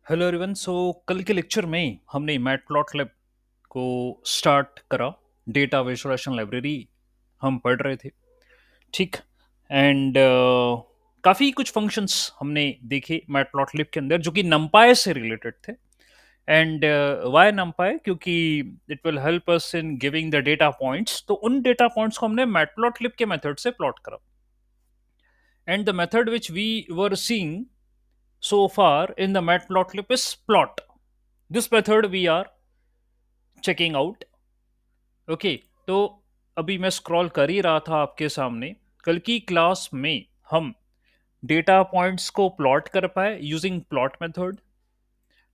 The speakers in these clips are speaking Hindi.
Hello everyone. कल के लेक्चर में हमने मैटप्लॉटलिब को स्टार्ट करा। डेटा विजुअलाइजेशन लाइब्रेरी हम पढ़ रहे थे, ठीक। एंड काफ़ी कुछ फंक्शंस हमने देखे मैटप्लॉटलिब के अंदर जो कि नंपाई से रिलेटेड थे। And why NumPy? क्योंकि it will help us in giving the data points. तो उन डेटा पॉइंट्स को हमने मैटप्लॉटलिब के मेथड से प्लॉट करा। And the method which we were seeing so far in the matplotlib is plot. This method we are checking out. Okay, तो अभी मैं स्क्रॉल कर ही रहा था आपके सामने। कल की क्लास में हम डेटा पॉइंट्स को प्लॉट कर पाए यूजिंग प्लॉट मेथड।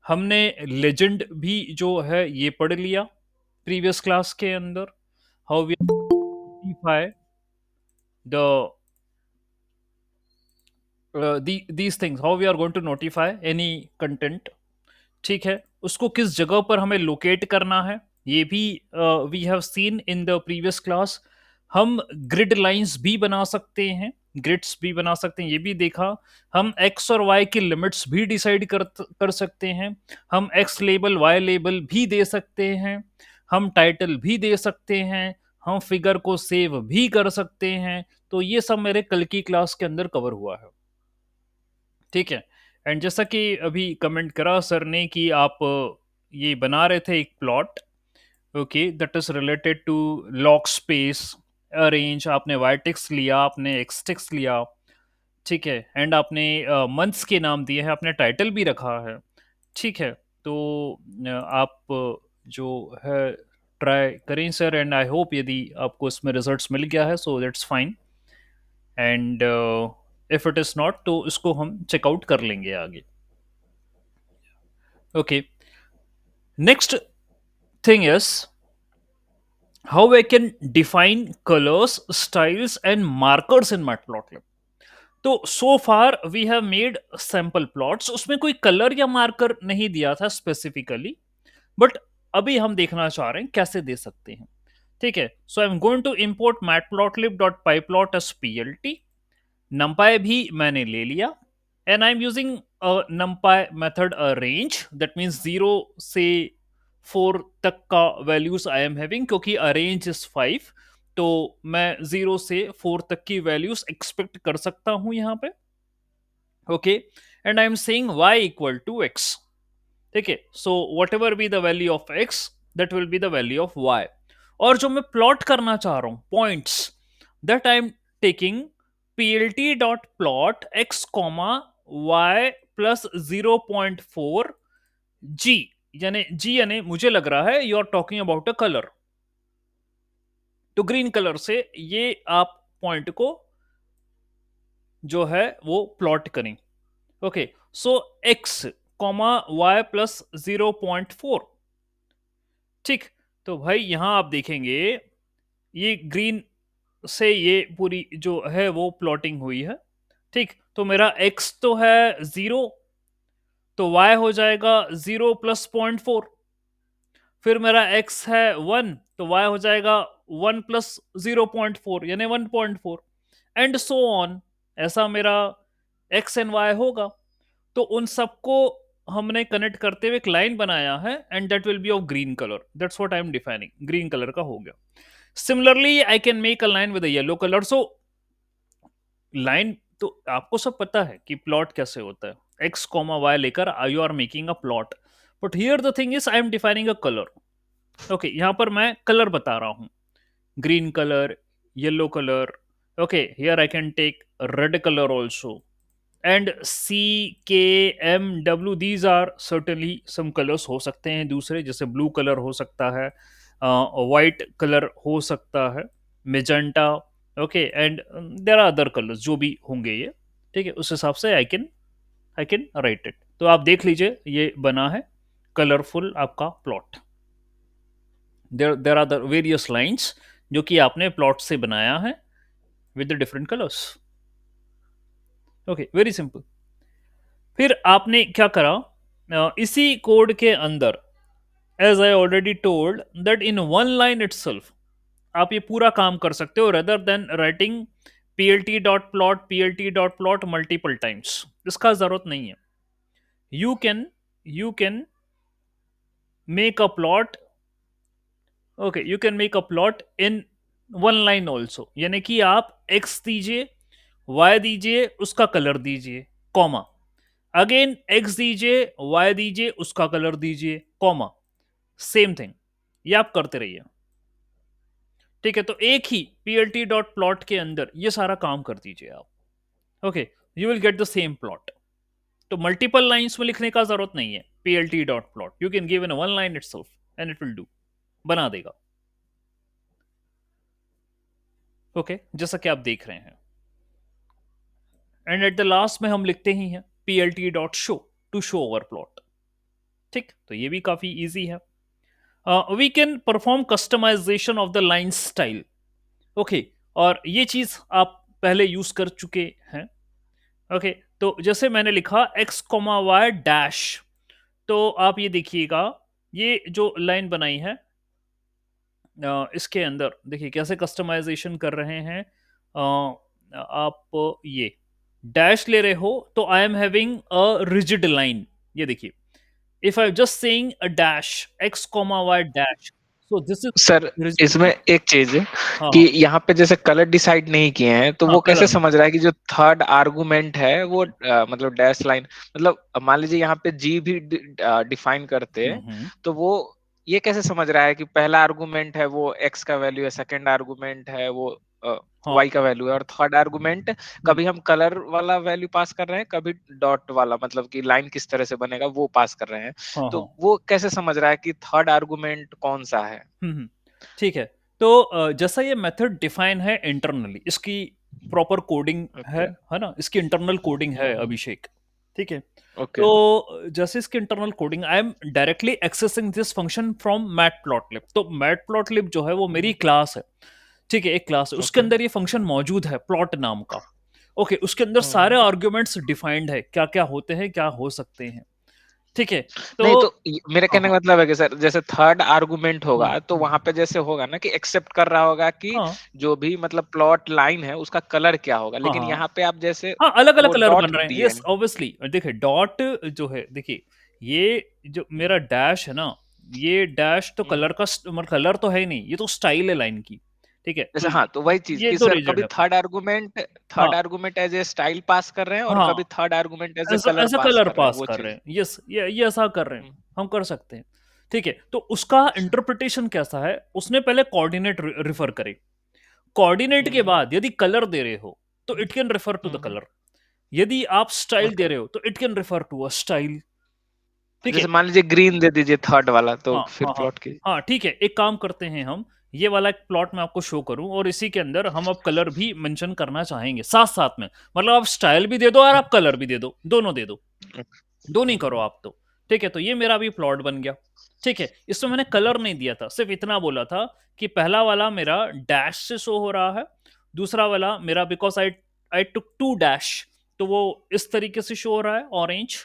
हमने लेजेंड भी जो है ये पढ़ लिया प्रीवियस क्लास के अंदर। How we notify the these things, how we are going to notify any content, ठीक है। उसको किस जगह पर हमें लोकेट करना है ये भी we have seen in the previous class. हम ग्रिड लाइंस भी बना सकते हैं, ग्रिड्स भी बना सकते हैं, ये भी देखा। हम एक्स और वाई की लिमिट्स भी डिसाइड कर सकते हैं। हम एक्स लेबल वाई लेबल भी दे सकते हैं। हम टाइटल भी दे सकते हैं। हम फिगर को सेव भी कर सकते हैं। तो ये सब मेरे कल की क्लास के अंदर कवर हुआ है, ठीक है। एंड जैसा कि अभी कमेंट करा सर ने कि आप ये बना रहे थे एक plot, okay, that is related to log space arange. आपने वाइटेक्स लिया, आपने एक्सटेक्स लिया, ठीक है। एंड आपने मंथ्स के नाम दिए हैं, आपने टाइटल भी रखा है, ठीक है। तो आप जो है ट्राई करें सर। एंड आई होप यदि आपको इसमें रिजल्ट्स मिल गया है so that's fine. And if it is not तो इसको हम चेकआउट कर लेंगे आगे। Okay. Next thing is how I can define colors, styles, and markers in Matplotlib. तो so far we have made sample plots. उसमें कोई कलर या मार्कर नहीं दिया था स्पेसिफिकली, बट अभी हम देखना चाह रहे हैं कैसे दे सकते हैं, ठीक है। So I am going to import matplotlib.pyplot as plt। numpy भी मैंने ले लिया। And I am using numpy method range, that means 0 से 4 तक का वैल्यूज आई एम हैविंग, क्योंकि अरेंज इज 5। तो मैं 0 से 4 तक की वैल्यूज एक्सपेक्ट कर सकता हूं यहां पे, okay. And I am saying y equal to x, ठीक है। So whatever be the value of x, that will be the value of y। और जो मैं प्लॉट करना चाह रहा हूं points, that I am taking plt dot plot x comma y plus 0.4 g। यानी मुझे लग रहा है you are talking about a colour. तो ग्रीन कलर से ये आप पॉइंट को जो है वो प्लॉट करें, ओके। सो x कॉमा वाई प्लस 0.4, ठीक। तो भाई यहां आप देखेंगे ये ग्रीन से ये पूरी जो है वो प्लॉटिंग हुई है, ठीक। तो मेरा x तो है 0, तो y हो जाएगा 0 प्लस 0.4। फिर मेरा x है 1, तो y हो जाएगा 1 प्लस 0.4 यानी 1.4, एंड सो ऑन। ऐसा मेरा x एंड y होगा। तो उन सबको हमने कनेक्ट करते हुए एक लाइन बनाया है, and that will B of green colour. That's what I am defining, green colour का हो गया। Similarly I can make a line with yellow colour. So line तो आपको सब पता है कि प्लॉट कैसे होता है, एक्स कॉमा वाई लेकर you are making a plot. But here the thing is I am defining a colour, okay. यहां पर मैं कलर बता रहा हूं, green colour, yellow colour, okay. Here I can take red color also, and C, K, M, W, these are certainly some colors हो सकते हैं दूसरे, जैसे ब्लू कलर हो सकता है, वाइट कलर हो सकता है, magenta, okay. And there are other colours जो भी होंगे ये, ठीक है। उस हिसाब से आई कैन राइट इट। तो आप देख लीजिए ये बना है कलरफुल आपका plot. There are the various lines जो कि आपने प्लॉट से बनाया है with the different colours, okay. Very simple. फिर आपने क्या करा, इसी कोड के अंदर, as I already told that in one line itself आप ये पूरा काम कर सकते हो, rather than writing plt.plot multiple times. इसका जरूरत नहीं है। You can you can make a plot. Okay, you can make a plot in one line also, यानी कि आप एक्स दीजिए, वाई दीजिए, उसका कलर दीजिए, कॉमा, अगेन एक्स दीजिए, वाई दीजिए, उसका कलर दीजिए, कॉमा, सेम थिंग। ये आप करते रहिए। ठीक है, तो एक ही plt डॉट प्लॉट के अंदर ये सारा काम कर दीजिए आप। Okay, you will get the same plot. तो मल्टीपल लाइंस में लिखने का जरूरत नहीं है। plt dot plot you can give in one line itself and it will do, बना देगा। ओके, जैसा कि आप देख रहे हैं। एंड एट द लास्ट में हम लिखते ही हैं plt dot show to show over plot. ठीक, तो ये भी काफी इजी है। We can perform customization of the line style. Okay, और ये चीज आप पहले यूज कर चुके हैं। ओके, तो जैसे मैंने लिखा एक्स कोमा वाई डैश, तो आप ये देखिएगा, ये जो लाइन बनाई है, इसके अंदर देखिए कैसे कस्टमाइजेशन कर रहे हैं। आप ये डैश ले रहे हो तो I am having a rigid line. ये देखिए, if I just saying a dash x comma y dash, so this sir is rigid इसमें लाइन। एक चीज हाँ कि हाँ यहाँ पे जैसे कलर डिसाइड नहीं किए हैं, तो हाँ, वो कैसे कलर नहीं। समझ रहा है कि जो थर्ड आर्गुमेंट है वो मतलब डैश लाइन, मतलब मान लीजिए यहाँ पे जी भी डिफाइन करते हैं, हम्म। तो वो ये कैसे समझ रहा है कि पहला आर्गुमेंट है वो एक्स का वैल्यू है, सेकंड आर्गुमेंट है वो हाँ। वाई का वैल्यू है, और थर्ड आर्गुमेंट हम्म, कभी हम कलर वाला वैल्यू पास कर रहे हैं, कभी डॉट वाला, मतलब कि लाइन किस तरह से बनेगा वो पास कर रहे हैं। हाँ तो हाँ। वो कैसे समझ रहा है कि थर्ड आर्गुमेंट कौन सा है? हम्म। ठीक है, तो जैसा ये मेथड डिफाइन है इंटरनली, इसकी प्रॉपर कोडिंग ओके। है ना, इसकी इंटरनल कोडिंग है हम्म। अभिषेक। ठीक है, ओके। तो जैसे इसकी internal coding, I am directly accessing this function from matplotlib. तो मैटप्लॉटलिब जो है वो मेरी हम्म। क्लास है। ठीक है, एक क्लास है, उसके ओके। अंदर ये फंक्शन मौजूद है प्लॉट नाम का। ओके, उसके अंदर सारे हम्म। आर्ग्यूमेंट्स डिफाइंड है, क्या क्या होते हैं, क्या हो सकते हैं। ठीक है, तो नहीं तो मेरे हाँ कहने हाँ। का मतलब है कि सर जैसे थर्ड आर्गुमेंट होगा तो हम्म। वहां पे जैसे होगा ना कि एक्सेप्ट कर रहा होगा कि हाँ जो भी मतलब प्लॉट लाइन है उसका कलर क्या होगा, हाँ लेकिन हाँ यहाँ पे आप जैसे हाँ, अलग अलग वो कलर बन डॉट रहे हैं, दिए यस हैं। ऑब्वियसली। देखिए डॉट जो है, देखिए ये जो मेरा डैश है ना, ये डैश तो हम्म। कलर का मतलब कलर तो है ही नहीं, ये तो स्टाइल है लाइन की। ठीक है, तो जैसे हाँ, तो वही चीज ये कि तो सर रिजिड कभी है। हाँ third argument as a style pass कर रहे हैं, और हाँ, कभी थर्ड आर्गुमेंट एज ए ऐसा कलर ऐसा पास कलर कर रहे हैं, पास वो कर रहे चीज। हैं, यस, ये ऐसा कर रहे हैं, हम्म। हम कर सकते हैं। ठीक है, तो उसका इंटरप्रिटेशन कैसा है, उसने पहले कोऑर्डिनेट रिफर करे। कोऑर्डिनेट के हम्म। बाद यदि कलर दे रहे हो तो it can refer to the hmm. Colour. यदि आप स्टाइल दे ओके। रहे हो तो it can refer to a style. ठीक है, जैसे मान लीजिए ग्रीन दे दीजिए थर्ड वाला, तो हाँ फिर हाँ हाँ प्लॉट की। हाँ। ठीक है, एक काम करते हैं हम, ये वाला एक प्लॉट मैं आपको शो करूं और इसी के अंदर हम अब कलर भी मेंशन करना चाहेंगे साथ साथ में। मतलब आप स्टाइल भी दे दो और आप कलर भी दे दो, दोनों दे दो, दोनों ही करो हम्म। आप तो। ठीक है, तो ये मेरा भी प्लॉट बन गया। ठीक है, इसमें मैंने कलर नहीं दिया था, सिर्फ इतना बोला था कि पहला वाला मेरा डैश से शो हो रहा है, दूसरा वाला मेरा because I I took two dash, तो वो इस तरीके से शो हो रहा है, ऑरेंज।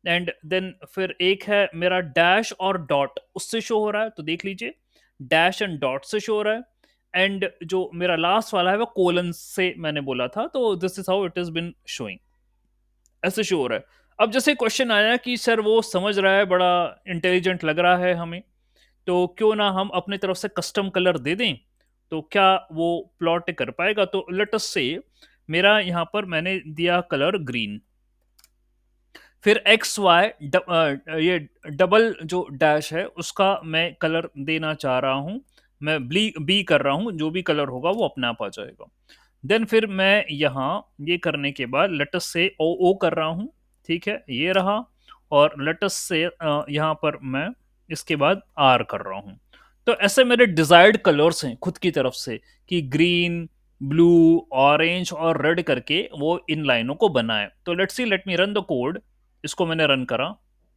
एंड देन फिर एक है मेरा डैश और डॉट, उससे शो हो रहा है, तो देख लीजिए डैश एंड डॉट से शो हो रहा है। एंड जो मेरा लास्ट वाला है वो कोलन से मैंने बोला था, तो this is how it is been showing, ऐसे शो हो रहा है। अब जैसे क्वेश्चन आया कि सर वो समझ रहा है, बड़ा इंटेलिजेंट लग रहा है हमें, तो क्यों ना हम अपनी तरफ से कस्टम कलर दे दें, तो क्या वो प्लॉट कर पाएगा। तो लेट अस से मेरा यहाँ पर मैंने दिया कलर ग्रीन, फिर एक्स वाई ये डबल जो डैश है उसका मैं कलर देना चाह रहा हूँ, मैं बी बी कर रहा हूँ, जो भी कलर होगा वो अपने आप आ जाएगा। देन फिर मैं यहाँ ये करने के बाद लेटस से ओ ओ कर रहा हूँ। ठीक है, ये रहा। और लेटस से यहाँ पर मैं इसके बाद आर कर रहा हूँ। तो ऐसे मेरे डिजायर्ड कलर्स हैं खुद की तरफ से कि ग्रीन, ब्लू, ऑरेंज और रेड करके वो इन लाइनों को बनाए। तो let's see, late me run the code. इसको मैंने रन करा।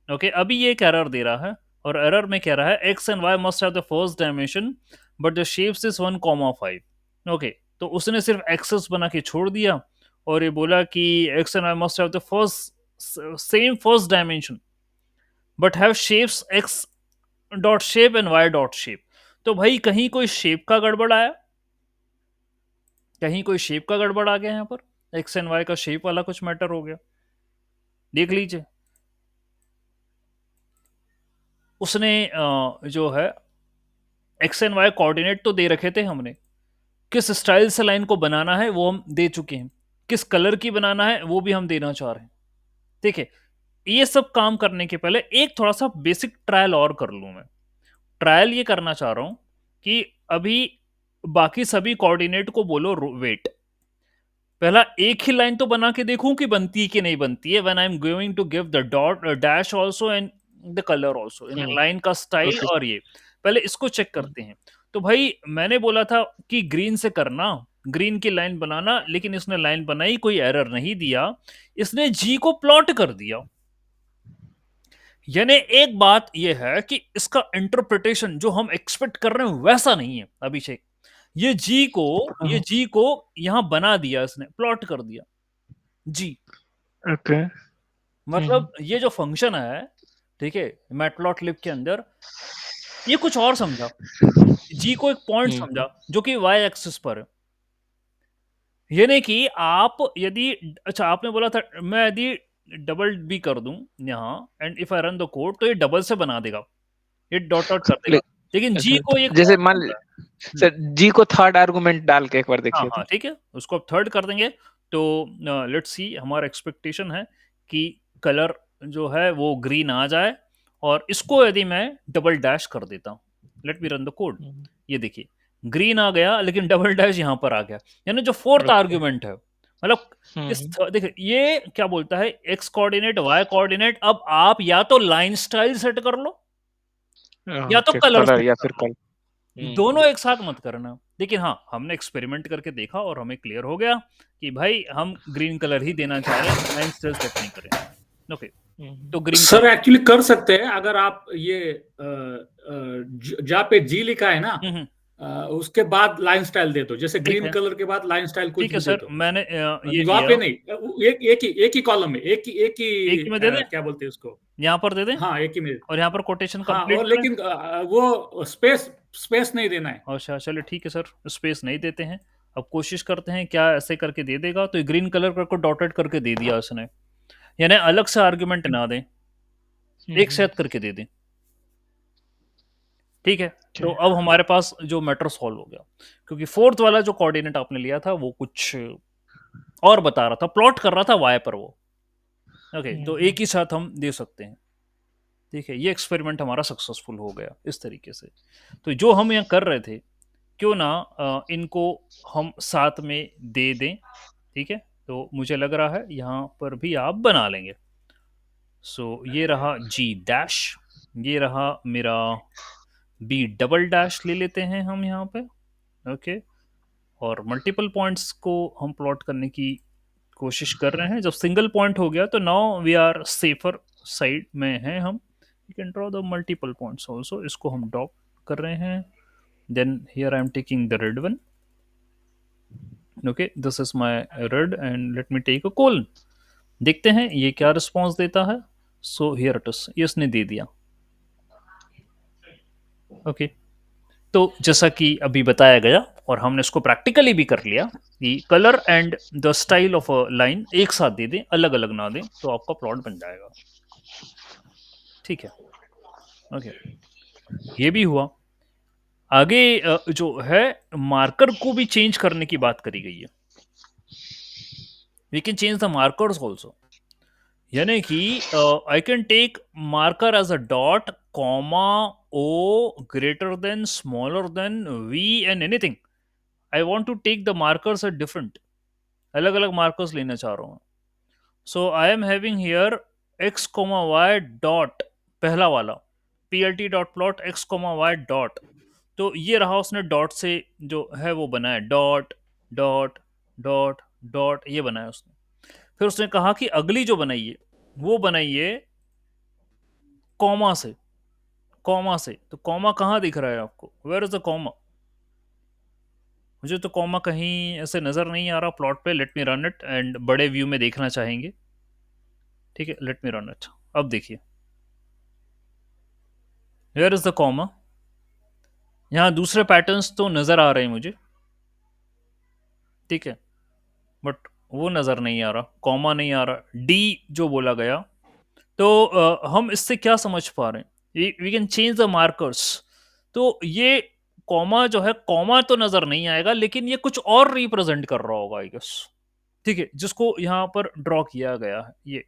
ओके, अभी ये एक एरर दे रहा है, और एरर में कह रहा है x and y must have the first dimension but the shapes is 1,5। Okay, तो उसने सिर्फ एक्सेस बना के छोड़ दिया, और ये बोला कि x and y must have the first same first dimension but have shapes x dot shape and y dot shape. तो भाई कहीं कोई शेप का गड़बड़ आया, कहीं कोई शेप का गड़बड़ आ गया यहाँ पर, एक्स एंड वाई का शेप वाला कुछ मैटर हो गया। देख लीजिए। उसने जो है एक्स एंड वाई कोऑर्डिनेट तो दे रखे थे हमने, किस स्टाइल से लाइन को बनाना है वो हम दे चुके हैं, किस कलर की बनाना है वो भी हम देना चाह रहे हैं। ठीक है, ये सब काम करने के पहले एक थोड़ा सा बेसिक ट्रायल और कर लूं मैं। ट्रायल ये करना चाह रहा हूं कि अभी बाकी सभी कोऑर्डिनेट को बोलो वेट, पहला एक ही लाइन तो बना के देखूं कि बनती है कि नहीं बनती है, when I am going to give the dot dash also and the colour also in hmm, line का स्टाइल, ओके। और ये पहले इसको चेक हुँ, करते हैं। तो भाई मैंने बोला था कि ग्रीन से करना, ग्रीन की लाइन बनाना, लेकिन इसने लाइन बनाई, कोई एरर नहीं दिया, इसने जी को प्लॉट कर दिया। यानी एक बात यह है कि इसका इंटरप्रिटेशन जो हम एक्सपेक्ट कर रहे हैं वैसा नहीं है अभिषेक। ये जी को ये हाँ, जी को यहां बना दिया, इसने प्लॉट कर दिया जी। ओके। हुँ, हुँ, मतलब ये जो फंक्शन है, ठीक है, मैटप्लॉटलिब के अंदर, ये कुछ और समझा, जी को एक पॉइंट हुँ, समझा जो कि वाई एक्सिस पर है। ये नहीं कि आप यदि, अच्छा आपने बोला था मैं यदि डबल भी कर दूं यहाँ and if I run the code तो ये डबल से बना देगा, ये डॉट डॉट कर ले देगा, लेकिन जी अच्छा, को एक जैसे पॉइंट मान समझा ली है। हम्म, सर जी को थर्ड आर्गुमेंट डाल के एक बार हाँ देखिए हाँ तो। ठीक है, उसको अब थर्ड कर देंगे। तो लेट्स सी, हमारा एक्सपेक्टेशन है कि कलर जो है वो ग्रीन आ जाए, और इसको यदि मैं डबल डैश कर देता हूँ, let me run the code. हुँ, ये देखिए ग्रीन आ गया, लेकिन डबल डैश यहाँ पर आ गया, यानी जो फोर्थ ओके। आर्ग्यूमेंट है, मतलब हुँ, हुँ, देखिए ये क्या बोलता है, एक्स कोऑर्डिनेट वाई कोऑर्डिनेट, अब आप या तो लाइन स्टाइल सेट कर लो या तो ओके, कलर कलर सेट या कर फिर लो, कल हुँ, दोनों हुँ, एक साथ मत करना। लेकिन हाँ, हमने एक्सपेरिमेंट करके देखा और हमें क्लियर हो गया कि भाई हम ग्रीन कलर ही देना चाह रहे हैं, लाइन स्टाइल सेट नहीं करेंगे। ओके, हुँ, हुँ, तो ग्रीन सर कलर। एक्चुअली कर सकते हैं अगर आप ये जहाँ पे जी लिखा है ना, हम्म, उसके बाद लाइन स्टाइल दे दो, जैसे ठीक ग्रीन है, कलर के बाद लाइन स्टाइल कुछ ठीक है भी दे सर, दो। मैंने ये वहां दिया। पे नहीं, एक ही कॉलम में, एक ही में दे दें, क्या बोलते हैं उसको। यहाँ पर दे दें, हाँ, एक ही में। और यहाँ पर कोटेशन हाँ, कंप्लीट और करें। लेकिन वो स्पेस स्पेस नहीं देना है। अच्छा चलिए ठीक है सर, स्पेस नहीं देते हैं। अब कोशिश करते हैं क्या ऐसे करके दे देगा। तो ग्रीन कलर को डॉटेड करके दे दिया उसने, यानी अलग से आर्ग्यूमेंट ना दें, हुँ, एक हुँ, साथ करके दे दें। ठीक है, ठीक तो है। अब हमारे पास जो मैटर सॉल्व हो गया, क्योंकि फोर्थ वाला जो कोऑर्डिनेट आपने लिया था वो कुछ और बता रहा था, प्लॉट कर रहा था वाई पर वो। ओके, हुँ, तो हुँ, एक ही साथ हम दे सकते हैं। ठीक है, ये एक्सपेरिमेंट हमारा सक्सेसफुल हो गया इस तरीके से। तो जो हम यहाँ कर रहे थे, क्यों ना इनको हम साथ में दे दें। ठीक है, तो मुझे लग रहा है यहाँ पर भी आप बना लेंगे। सो ये रहा जी डैश, ये रहा मेरा बी डबल डैश, ले लेते हैं हम यहाँ पे। ओके, और मल्टीपल पॉइंट्स को हम प्लॉट करने की कोशिश कर रहे हैं। जब सिंगल पॉइंट हो गया तो now we are safer side में हैं हम। You can draw the multiple points also, इसको हम ड्रॉप कर रहे हैं। Then here I am taking the red one. Okay, this is my red and let me take a colon. देखते हैं ये क्या रिस्पॉन्स देता है। सो हियर इट इज, ये इसने दे दिया। ओके, तो जैसा कि अभी बताया गया और हमने इसको प्रैक्टिकली भी कर लिया कि colour and the style of a line एक साथ दे दें, अलग अलग ना दें, तो आपका प्लॉट बन जाएगा। ठीक है, ओके, ये भी हुआ। आगे जो है, मार्कर को भी चेंज करने की बात करी गई है। We can change the markers also, यानी कि I can take marker as a dot, comma, O greater than, smaller than, V and anything. I want to take the markers at different, अलग अलग मार्कर्स लेना चाह रहा हूँ। So I am having here x comma y dot, पहला वाला P L T dot plot x comma y dot. तो ये रहा, उसने डॉट से जो है वो बनाया, डॉट डॉट डॉट डॉट, ये बनाया उसने। फिर उसने कहा कि अगली जो बनाइए वो बनाइए कॉमा से, कॉमा से। तो कॉमा कहाँ दिख रहा है आपको, वेयर इज द कॉमा? मुझे तो कॉमा कहीं ऐसे नजर नहीं आ रहा प्लॉट पे। Late me run it, and बड़े व्यू में देखना चाहेंगे। ठीक है, लेट मी रन इट। अब देखिए, वेयर इज द कॉमा? यहाँ दूसरे पैटर्न्स तो नजर आ रहे हैं मुझे, ठीक है, बट वो नजर नहीं आ रहा, कॉमा नहीं आ रहा, डी जो बोला गया। तो हम इससे क्या समझ पा रहे हैं? We can change the markers. तो ये कॉमा जो है, कॉमा तो नजर नहीं आएगा, लेकिन ये कुछ और रिप्रेजेंट कर रहा होगा आई गेस। ठीक है, जिसको यहाँ पर ड्रॉ किया गया है,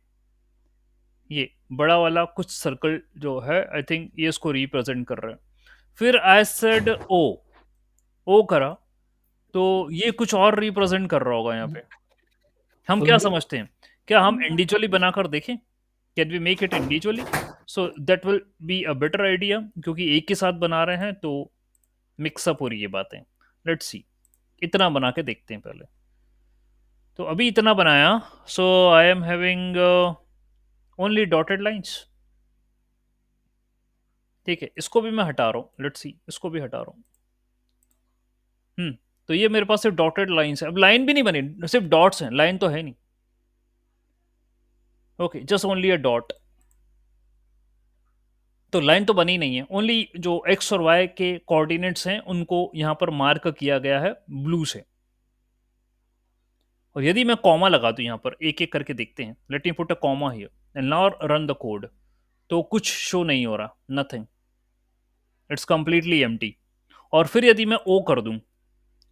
ये बड़ा वाला कुछ सर्कल जो है, आई थिंक ये इसको रिप्रेजेंट कर रहा है। फिर आई सेड ओ करा, तो ये कुछ और रिप्रेजेंट कर रहा होगा यहाँ पे। हम क्या फुल समझते हैं, क्या हम इंडिविजुअली बनाकर देखें? Can we make it individually? So that will be a better idea, क्योंकि एक के साथ बना रहे हैं तो मिक्सअप हो रही है बातें। लेट्स सी, इतना बना के देखते हैं पहले। तो अभी इतना बनाया, so I am having only dotted lines. ठीक है, इसको भी मैं हटा रहा हूँ, लेट्स सी, इसको भी हटा रहा हूँ। तो ये मेरे पास सिर्फ डॉटेड लाइंस है, अब लाइन भी नहीं बनी, सिर्फ डॉट्स हैं, लाइन तो है नहीं। Okay, just only a dot. तो लाइन तो बनी नहीं है, ओनली जो एक्स और वाई के कोऑर्डिनेट्स हैं उनको यहाँ पर मार्क किया गया है ब्लू से। और यदि मैं कॉमा लगा दूं यहाँ पर, एक एक करके देखते हैं, late me put a comma here and now run the code, तो कुछ शो नहीं हो रहा, नथिंग, इट्स कंप्लीटली एम्प्टी। और फिर यदि मैं ओ कर दूं,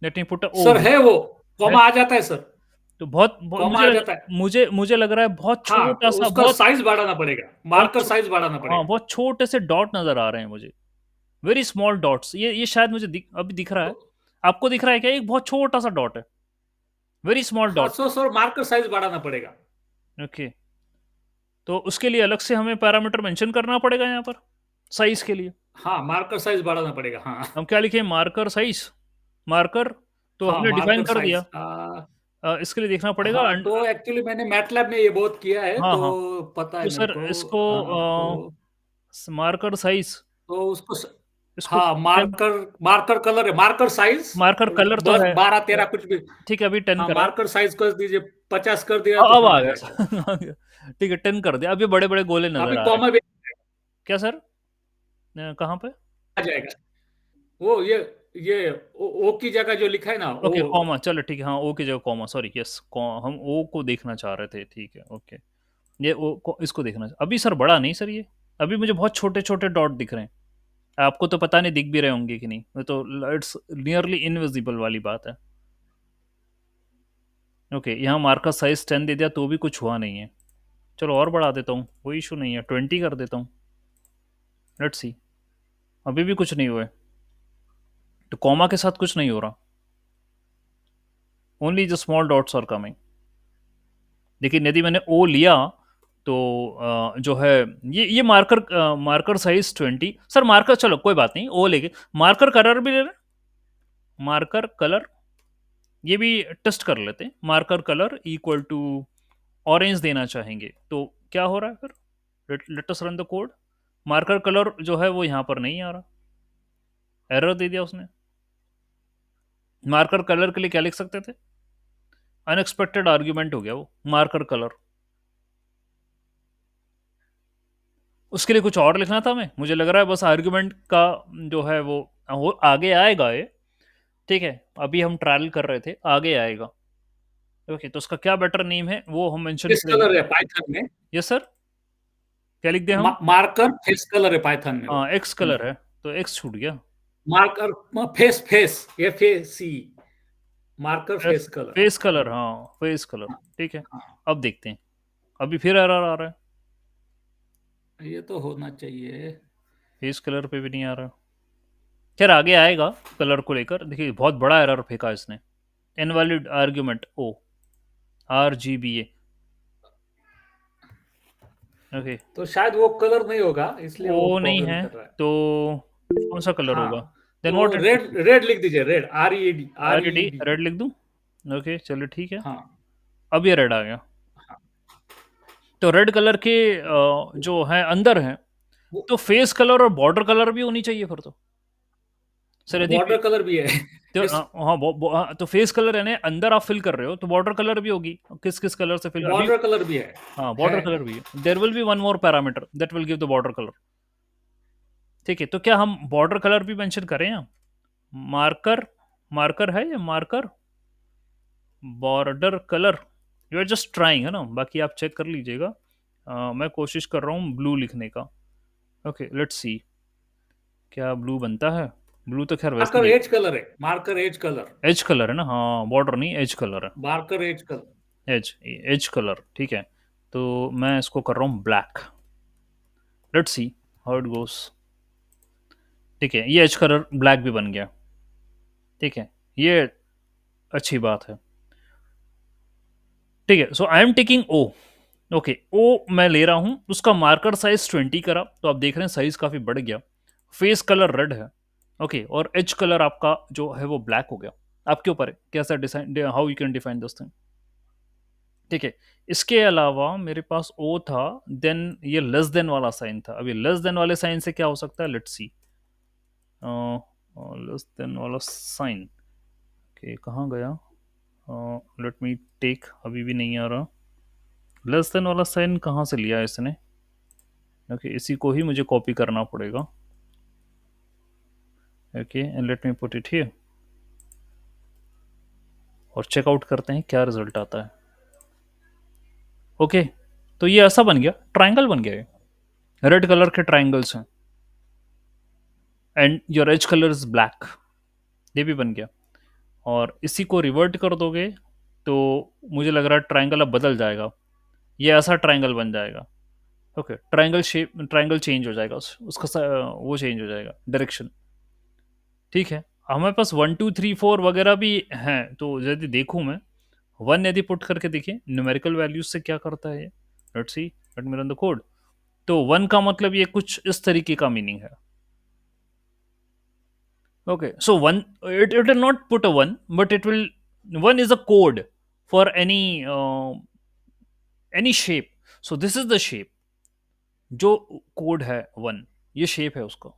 let me put a O sir here, है वो, है? कॉमा आ जाता है सर, तो बहुत कॉमा आ मुझे जाता है। मुझे लग रहा है बहुत हाँ, छोटा तो सा, उसका साइज बढ़ाना पड़ेगा, बहुत मार्कर साइज बढ़ाना हाँ, पड़ेगा। बहुत छोटे से डॉट नजर आ रहे हैं मुझे, वेरी स्मॉल डॉट्स। ये शायद मुझे अभी दिख रहा है। तो आपको दिख रहा है क्या? एक बहुत छोटा सा डॉट है, वेरी स्मॉल हाँ, dot. So sir marker size बढ़ाना पड़ेगा। ओके, तो उसके लिए अलग से हमें पैरामीटर मेंशन करना पड़ेगा यहाँ पर साइज के लिए। हाँ, मार्कर साइज बढ़ाना पड़ेगा, हाँ। हम क्या लिखें? मार्कर साइज, मार्कर तो हाँ, हमने डिफाइन मार्कर कर दिया। साइज। इसके लिए देखना पड़ेगा हाँ, तो एक्चुअली मैंने मैटलैब में ये बहुत किया है, हाँ हाँ, तो पता है तो मेरे सर को। इसको हाँ, मार्कर साइज, तो उसको इसको हाँ, 10, मार्कर मार्कर कलर है, मार्कर साइज। मार्कर कलर तो बस है, 12-13 कुछ भी। ठीक है, अभी 10 हाँ, करा है। मार्कर साइज कर दीजिए, 50 कर दिया तो अब हाँ आ आ गया जाएगा। सर आ गया। ठीक है, 10 कर दिया, अब ये बड़े बड़े गोले अभी नजर आ रहे हैं। कॉमा भी क्या सर? कहाँ पे? आ जाएगा। वो ये ओ की जगह जो लिखा है ना ओके, वो। कॉमा, चलो ठीक है, हाँ ओ की जगह कॉमा, सॉरी, यस, हम ओ को देखना चाह रहे थे, ठीक है, ओके। ये ओ को, इसको देखना अभी सर बड़ा नहीं सर, ये अभी मुझे बहुत छोटे छोटे डॉट दिख रहे हैं। आपको तो पता नहीं दिख भी रहे होंगे कि नहीं, वो तो इट्स नियरली इनविजिबल वाली बात है। ओके, यहाँ मार्कर साइज 10 दे दिया तो भी कुछ हुआ नहीं है। चलो और बढ़ा देता हूँ, कोई इशू नहीं है, 20 कर देता हूँ, लेट्स सी, अभी भी कुछ नहीं हुआ है। तो कॉमा के साथ कुछ नहीं हो रहा, ओनली जो स्मॉल डॉट्स आर कमिंग। लेकिन यदि मैंने ओ लिया तो जो है, ये मार्कर साइज 20 सर, मार्कर चलो कोई बात नहीं, ओ लेके मार्कर कलर भी ले लें, मार्कर कलर ये भी टेस्ट कर लेते हैं। Marker colour equal to orange देना चाहेंगे तो क्या हो रहा है फिर? Let us run the code. Marker colour जो है वो यहाँ पर नहीं आ रहा, एरर दे दिया उसने। मार्कर कलर के लिए क्या लिख सकते थे? अनएक्सपेक्टेड आर्ग्यूमेंट हो गया वो, मार्कर कलर। उसके लिए कुछ और लिखना था मैं, मुझे लग रहा है बस आर्ग्यूमेंट का जो है वो आगे आएगा ये। ठीक है, अभी हम ट्रायल कर रहे थे, आगे आएगा। ओके, तो उसका क्या बेटर नेम है वो हम मेंशन फेस करेंगे। कलर है पाइथन में। यस सर, क्या लिख दिया हम? मार्कर फेस कलर है पाइथन में वो। हाँ, एक्स कलर है, तो एक्स छूट गया। Marker face face FAC, marker face colour. Face colour, हाँ फेस कलर, हाँ, ठीक है। हाँ, अब देखते हैं, अभी फिर एरर आ रहा है, ये तो होना चाहिए। फेस कलर पे भी नहीं आ रहा। खैर आगे आएगा कलर को लेकर, देखिए बहुत बड़ा एरर फेंका इसने। इनवैलिड आर्ग्यूमेंट ओ, RGBA। ओके, तो शायद वो कलर नहीं होगा, इसलिए वो ओ नहीं प्रॉब्लम है, कर रहा है। तो कौन सा कलर होगा? हाँ, देन व्हाट तो इट रेड रेड लिख दीजिए, red RED RED, RED। Red लिख दूं? ओके चलो ठीक है, हाँ, अब ये रेड आ गया। हाँ, तो रेड कलर के जो है अंदर है, वो तो फेस कलर और बॉर्डर कलर भी होनी चाहिए फिर तो। सर यदि बॉर्डर कलर भी है। तो फेस हाँ हाँ, तो फेस कलर यानी अंदर आप फिल कर रहे हो तो बॉर्डर कलर भी होगी, किस किस कलर से फिल अभी। बॉर्डर कलर भी है। हाँ, है। बॉर्डर कलर भी है, there will be one more parameter that will give the border colour. ठीक है, तो क्या हम बॉर्डर कलर भी मेंशन करें यहाँ? मार्कर, मार्कर है या marker border colour, you are just trying है ना, बाकी आप चेक कर लीजिएगा। मैं कोशिश कर रहा हूँ ब्लू लिखने का। ओके, लेट्स सी क्या ब्लू बनता है। ब्लू तो खैर वैसे मार्कर भी एज कलर है, marker edge colour, edge colour है ना, हाँ बॉर्डर नहीं एज कलर है। Marker edge colour. Edge edge colour ठीक है। तो मैं इसको कर रहा हूँ black. Let's see how it goes. ठीक है, ये एज कलर ब्लैक भी बन गया। ठीक है, ये अच्छी बात है। ठीक है, so I am taking O. Okay, O मैं ले रहा हूं, उसका मार्कर साइज 20 करा, तो आप देख रहे हैं साइज काफी बढ़ गया। फेस कलर रेड है। ओके, और एज कलर आपका जो है वो ब्लैक हो गया। आपके ऊपर है कैसा design, how you can define this thing. ठीक है, इसके अलावा मेरे पास ओ था, देन ये लेस देन वाला साइन था। अभी लेस देन वाले साइन से क्या हो सकता है, लेट्स सी। लेस देन वाला साइन के कहाँ गया, लेट मी टेक, अभी भी नहीं आ रहा। लेस देन वाला साइन कहाँ से लिया है इसने। ओके, इसी को ही मुझे कॉपी करना पड़ेगा। Okay, and let me put it here और चेकआउट करते हैं क्या रिजल्ट आता है। ओके, तो ये ऐसा बन गया, ट्राइंगल बन गया, ये रेड कलर के ट्राइंगल्स हैं and your age colour is black. ये भी बन गया, और इसी को रिवर्ट कर दोगे तो मुझे लग रहा है ट्राइंगल अब बदल जाएगा, ये ऐसा ट्राइंगल बन जाएगा। Okay, triangle shape, triangle change हो जाएगा, वो चेंज हो जाएगा डायरेक्शन। ठीक है, हमारे पास 1 2 3 4 वगैरह भी हैं, तो यदि देखूं मैं 1 यदि पुट करके देखिए न्यूमेरिकल वैल्यूज से क्या करता है ये। Let's see, late me run the code. तो 1 का मतलब ये कुछ इस तरीके का मीनिंग है। Okay, so 1, it will not put a 1, but it will, 1 is a code for any shape. So this is the shape, जो कोड है 1, ये शेप है उसका।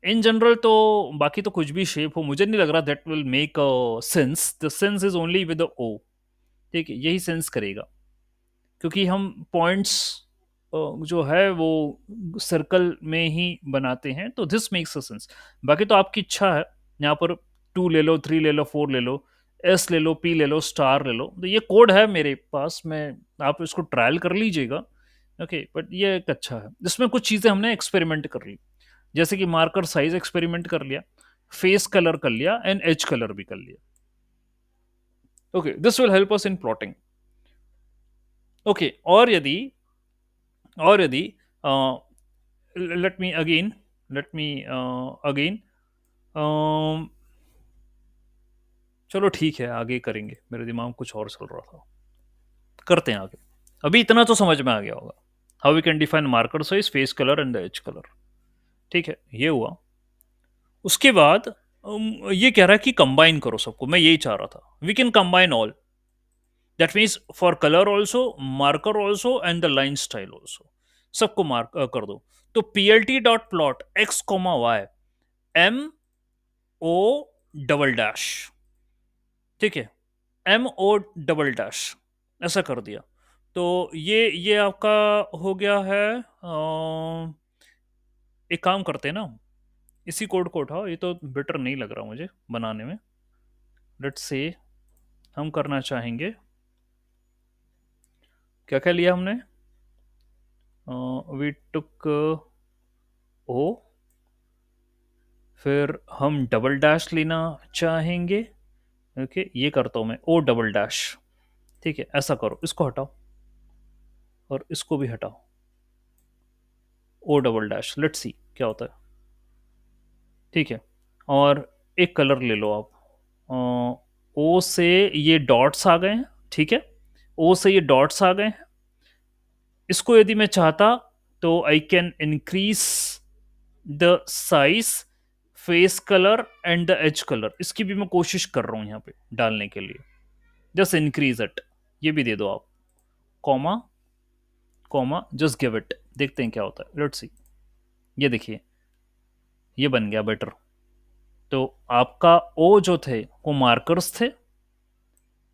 इन जनरल तो बाकी तो कुछ भी शेप हो, मुझे नहीं लग रहा that will make sense. The sense is only with O. ठीक है, यही सेंस करेगा, क्योंकि हम पॉइंट्स जो है वो सर्कल में ही बनाते हैं, तो दिस मेक्स अ सेंस। बाकी तो आपकी इच्छा है, यहाँ पर 2 ले लो, 3 ले लो, 4 ले लो, एस ले लो, पी ले लो, स्टार ले लो, तो ये कोड है मेरे पास में, आप इसको ट्रायल कर लीजिएगा। ओके, बट ये एक अच्छा है, जिसमें कुछ चीज़ें हमने एक्सपेरिमेंट कर ली, जैसे कि मार्कर साइज एक्सपेरिमेंट कर लिया, फेस कलर कर लिया एंड एज कलर भी कर लिया। Okay, this will help us in plotting. Okay, और यदि let me again, let me again, चलो ठीक है, आगे करेंगे, मेरे दिमाग में कुछ और चल रहा था, करते हैं आगे। अभी इतना तो समझ में आ गया होगा, how we can define marker size, face colour and the edge colour. ठीक है, ये हुआ। उसके बाद ये कह रहा है कि कंबाइन करो सबको, मैं यही चाह रहा था, we can combine all, that means for colour also, marker also and the line style also, सबको मार्क कर दो। तो P L T dot plot x comma y M O double dash, ठीक है, एम ओ डबल डैश, ऐसा कर दिया। तो ये आपका हो गया है। एक काम करते हैं ना, इसी कोड को उठाओ, ये तो बेटर नहीं लग रहा मुझे बनाने में। लेट्स से हम करना चाहेंगे, क्या क्या लिया हमने, वी टुक ओ, फिर हम डबल डैश लेना चाहेंगे। ओके, ये करता हूँ मैं, ओ डबल डैश। ठीक है, ऐसा करो, इसको हटाओ और इसको भी हटाओ, O double dash, let's see क्या होता है। ठीक है, और एक कलर ले लो आप, ओ से ये डॉट्स आ गए हैं, ठीक है, ओ से ये डॉट्स आ गए हैं। इसको यदि मैं चाहता तो I can increase the size, face colour and the edge colour, इसकी भी मैं कोशिश कर रहा हूं यहाँ पे डालने के लिए, जस्ट इंक्रीज इट, ये भी दे दो आप, comma comma, just give it, देखते हैं क्या होता है, लेट्स सी। ये देखिए, ये बन गया बेटर। तो आपका ओ जो थे वो मार्कर्स थे,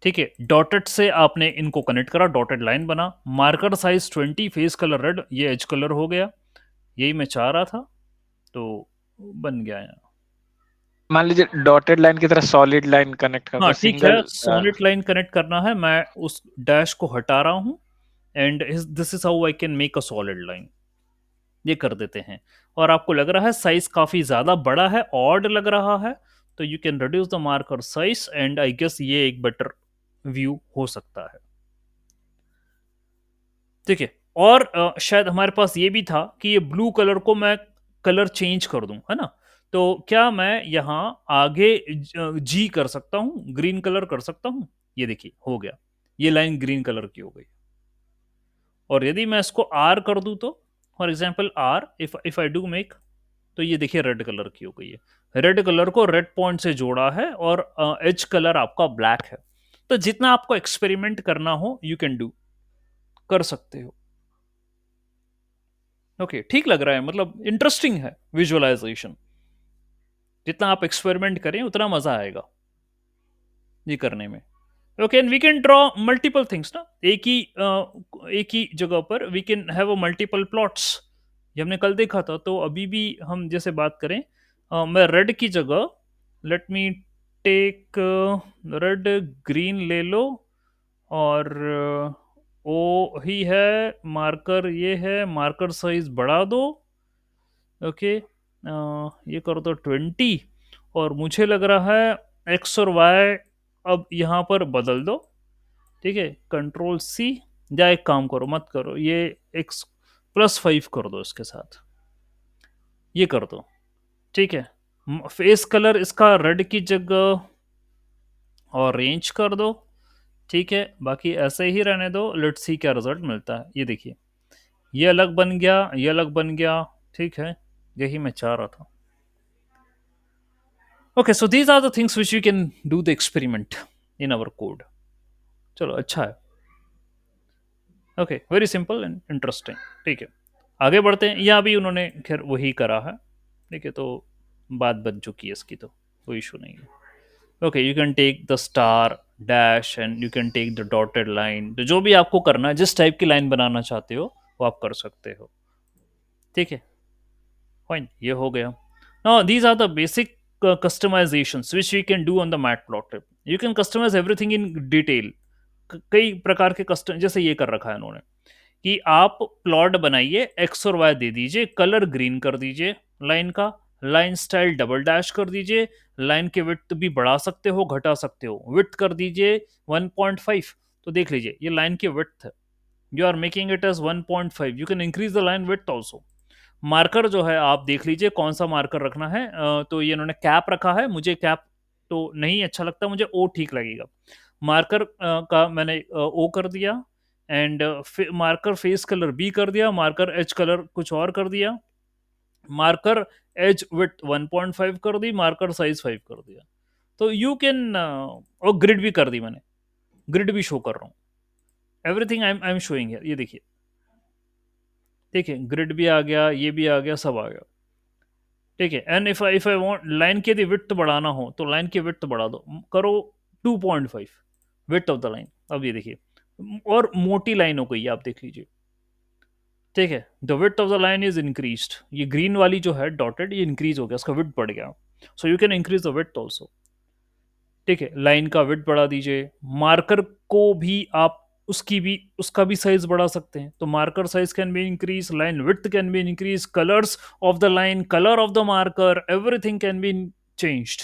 ठीक है, डॉटेड से आपने इनको कनेक्ट करा, डॉटेड लाइन बना, marker size 20, face colour red, ये एज कलर हो गया, यही मैं चाह रहा था, तो बन गया यहाँ। मान लीजिए डॉटेड लाइन की तरह सॉलिड लाइन कनेक्ट कर हाँ दो, ठीक है, सिंगल। सॉलिड लाइन कनेक्ट करना है, मैं उस डैश को हटा रहा हूँ and this is how I can make a solid line. ये कर देते हैं, और आपको लग रहा है साइज काफ़ी ज़्यादा बड़ा है, ऑड लग रहा है, तो you can reduce the marker size, and I guess ये एक बेटर व्यू हो सकता है। ठीक है। और शायद हमारे पास ये भी था कि ये ब्लू कलर को मैं कलर चेंज कर दूं, है ना? तो क्या मैं यहाँ आगे जी कर सकता हूँ, ग्रीन कलर कर सकता हूँ? ये देखिए हो गया, ये लाइन ग्रीन कलर की हो गई। और यदि मैं इसको आर कर दूं, तो for example R, if if I do make, तो ये देखिए रेड कलर की हो गई है। रेड कलर को रेड पॉइंट से जोड़ा है, और एज कलर आपका ब्लैक है। तो जितना आपको एक्सपेरिमेंट करना हो यू कैन डू, कर सकते हो। ओके, ठीक लग रहा है, मतलब इंटरेस्टिंग है विजुअलाइजेशन। जितना आप एक्सपेरिमेंट करें उतना मजा आएगा ये करने में। Okay, and we can draw multiple things ना, एक ही जगह पर we can have a multiple plots. ये हमने कल देखा था। तो अभी भी हम जैसे बात करें, मैं रेड की जगह, let me take red, green ले लो, और ओ ही है मार्कर, ये है मार्कर, साइज बढ़ा दो। ओके, ये कर दो 20, और मुझे लग रहा है एक्स और वाई अब यहाँ पर बदल दो। ठीक है, कंट्रोल सी, या एक काम करो, मत करो, ये एक्स +5 कर दो इसके साथ, ये कर दो। ठीक है, फेस कलर इसका रेड की जगह ऑरेंज कर दो। ठीक है, बाकी ऐसे ही रहने दो, लेट्स सी क्या रिजल्ट मिलता है। ये देखिए, ये अलग बन गया, ये अलग बन गया। ठीक है, यही मैं चाह रहा था। Okay, so these are the things which we can do the experiment in our code. चलो अच्छा है। Okay, very simple and interesting. ठीक है, आगे बढ़ते हैं। यहाँ भी उन्होंने खैर वही करा है। ठीक है, तो बात बन चुकी है इसकी, तो कोई इशू नहीं है। Okay, you can take the star dash, and you can take the dotted line. तो जो भी आपको करना है, जिस टाइप की लाइन बनाना चाहते हो वो आप कर सकते हो। ठीक है, फाइन, ये हो गया। Now these are the basic customizations which we can do on the matplotlib. You can customize everything in detail. कई प्रकार के कस्टम, जैसे ये कर रखा है उन्होंने कि आप प्लॉट बनाइए, एक्स और वाई दे दीजिए, कलर ग्रीन कर दीजिए लाइन का, लाइन स्टाइल डबल डैश कर दीजिए, लाइन के विड्थ भी बढ़ा सकते हो घटा सकते हो, विड्थ कर दीजिए 1.5। तो देख लीजिए ये लाइन की विड्थ है, you are making it as 1.5, you can increase the line width also. Marker जो है आप देख लीजिए कौन सा मार्कर रखना है। तो ये इन्होंने कैप रखा है, मुझे कैप तो नहीं अच्छा लगता, मुझे ओ ठीक लगेगा। मार्कर का मैंने ओ कर दिया, and marker face colour B कर दिया, मार्कर एज कलर कुछ और कर दिया, मार्कर एज विथ 1.5 कर दी, मार्कर साइज 5 कर दिया। तो यू कैन, और ग्रिड भी कर दी मैंने, ग्रिड भी शो कर रहा हूँ, एवरीथिंग आई एम शोइंग है। ये देखिए, ठीक है, ग्रिड भी आ गया, ये भी आ गया, सब आ गया। ठीक है, and if I want line की यदि विड्थ बढ़ाना हो तो लाइन की विड्थ बढ़ा दो, करो 2.5 विड्थ ऑफ द लाइन। अब ये देखिए, और मोटी लाइन हो गई है, आप देख लीजिए। ठीक है, the width of the line is increased, ये ग्रीन वाली जो है डॉटेड, ये इंक्रीज हो गया, उसका विड्थ बढ़ गया। सो you can increase the width also. ठीक है, लाइन का विड्थ बढ़ा दीजिए, मार्कर को भी आप उसका भी साइज बढ़ा सकते हैं। तो marker size can be increase, line width can be increase, colours of the line, colour of the marker, everything can be changed.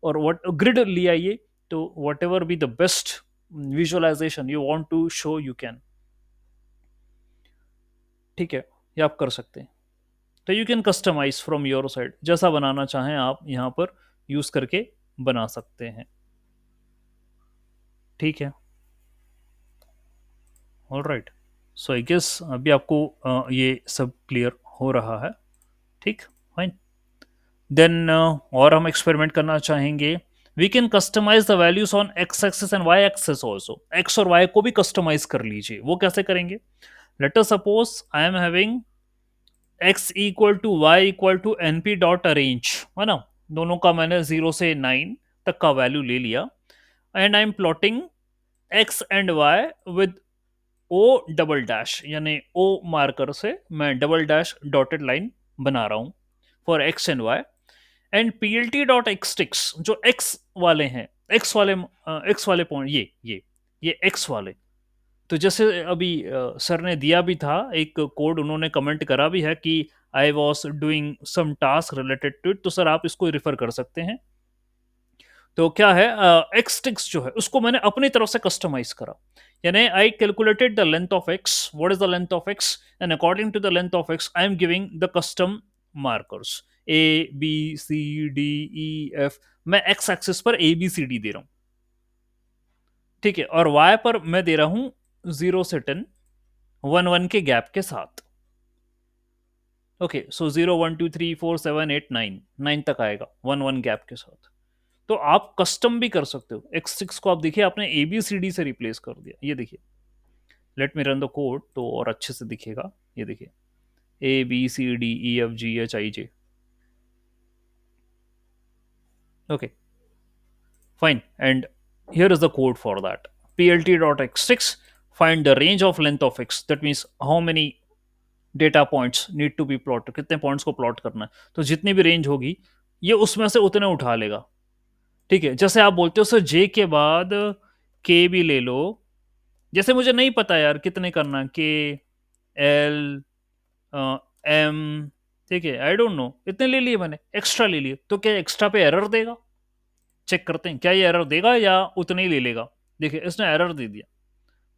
और व्हाट ग्रिड ले आइए, तो whatever be the best visualization you want to show, you can. ठीक है, ये आप कर सकते हैं। तो you can customize from your side, जैसा बनाना चाहें आप यहाँ पर यूज करके बना सकते हैं। ठीक है, all right. So I guess अभी आपको ये सब क्लियर हो रहा है। ठीक, फाइन। देन और हम एक्सपेरिमेंट करना चाहेंगे, we can customize the values on x axis and y axis also. X और वाई को भी कस्टमाइज कर लीजिए। वो कैसे करेंगे? Let us suppose I am having x equal to y equal to N P dot arange, है ना? दोनों का मैंने 0 से 9 तक का वैल्यू ले लिया, and I am plotting x and y with O double dash, यानी ओ मार्कर से मैं डबल डैश डॉटेड लाइन बना रहा हूं for x and y. And P L T dot x ticks, जो एक्स वाले हैं, एक्स वाले पॉइंट, ये एक्स वाले, तो जैसे अभी सर ने दिया भी था एक कोड, उन्होंने कमेंट करा भी है कि I was doing some task related to it, तो सर आप इसको रेफर कर सकते हैं। तो क्या है, एक्स जो है उसको मैंने अपनी तरफ से कस्टमाइज करा, यानी I calculated the length of x, what is the length of x, and according to the length of x I am giving the custom markers A B C D E F. मैं एक्स एक्सिस पर ए बी सी डी दे रहा हूं, ठीक है, और वाई पर मैं दे रहा हूं 0 से 10, 1 1 के गैप के साथ। ओके, सो 0 1 2 3 4 7 8 9, 9 तक आएगा 1 1 गैप के साथ। तो आप कस्टम भी कर सकते हो। X6 को आप देखिए आपने ए बी सी डी से रिप्लेस कर दिया, ये देखिए, let me run the code तो और अच्छे से दिखेगा। ये देखिए A B C D E F G H I J, okay fine, and here is the code for that. plt.x6 find the range of length of x, that means how many data points need to be plotted, कितने पॉइंट्स को प्लॉट करना है। तो जितनी भी रेंज होगी ये उसमें से उतने उठा लेगा, ठीक है। जैसे आप बोलते हो सर जे के बाद के भी ले लो, जैसे मुझे नहीं पता यार कितने करना, के एल एम, ठीक है, आई डोंट नो, इतने ले लिए मैंने, एक्स्ट्रा ले लिए, तो क्या एक्स्ट्रा पे एरर देगा? चेक करते हैं क्या ये एरर देगा या उतने ही ले लेगा। देखिए इसने एरर दे दिया,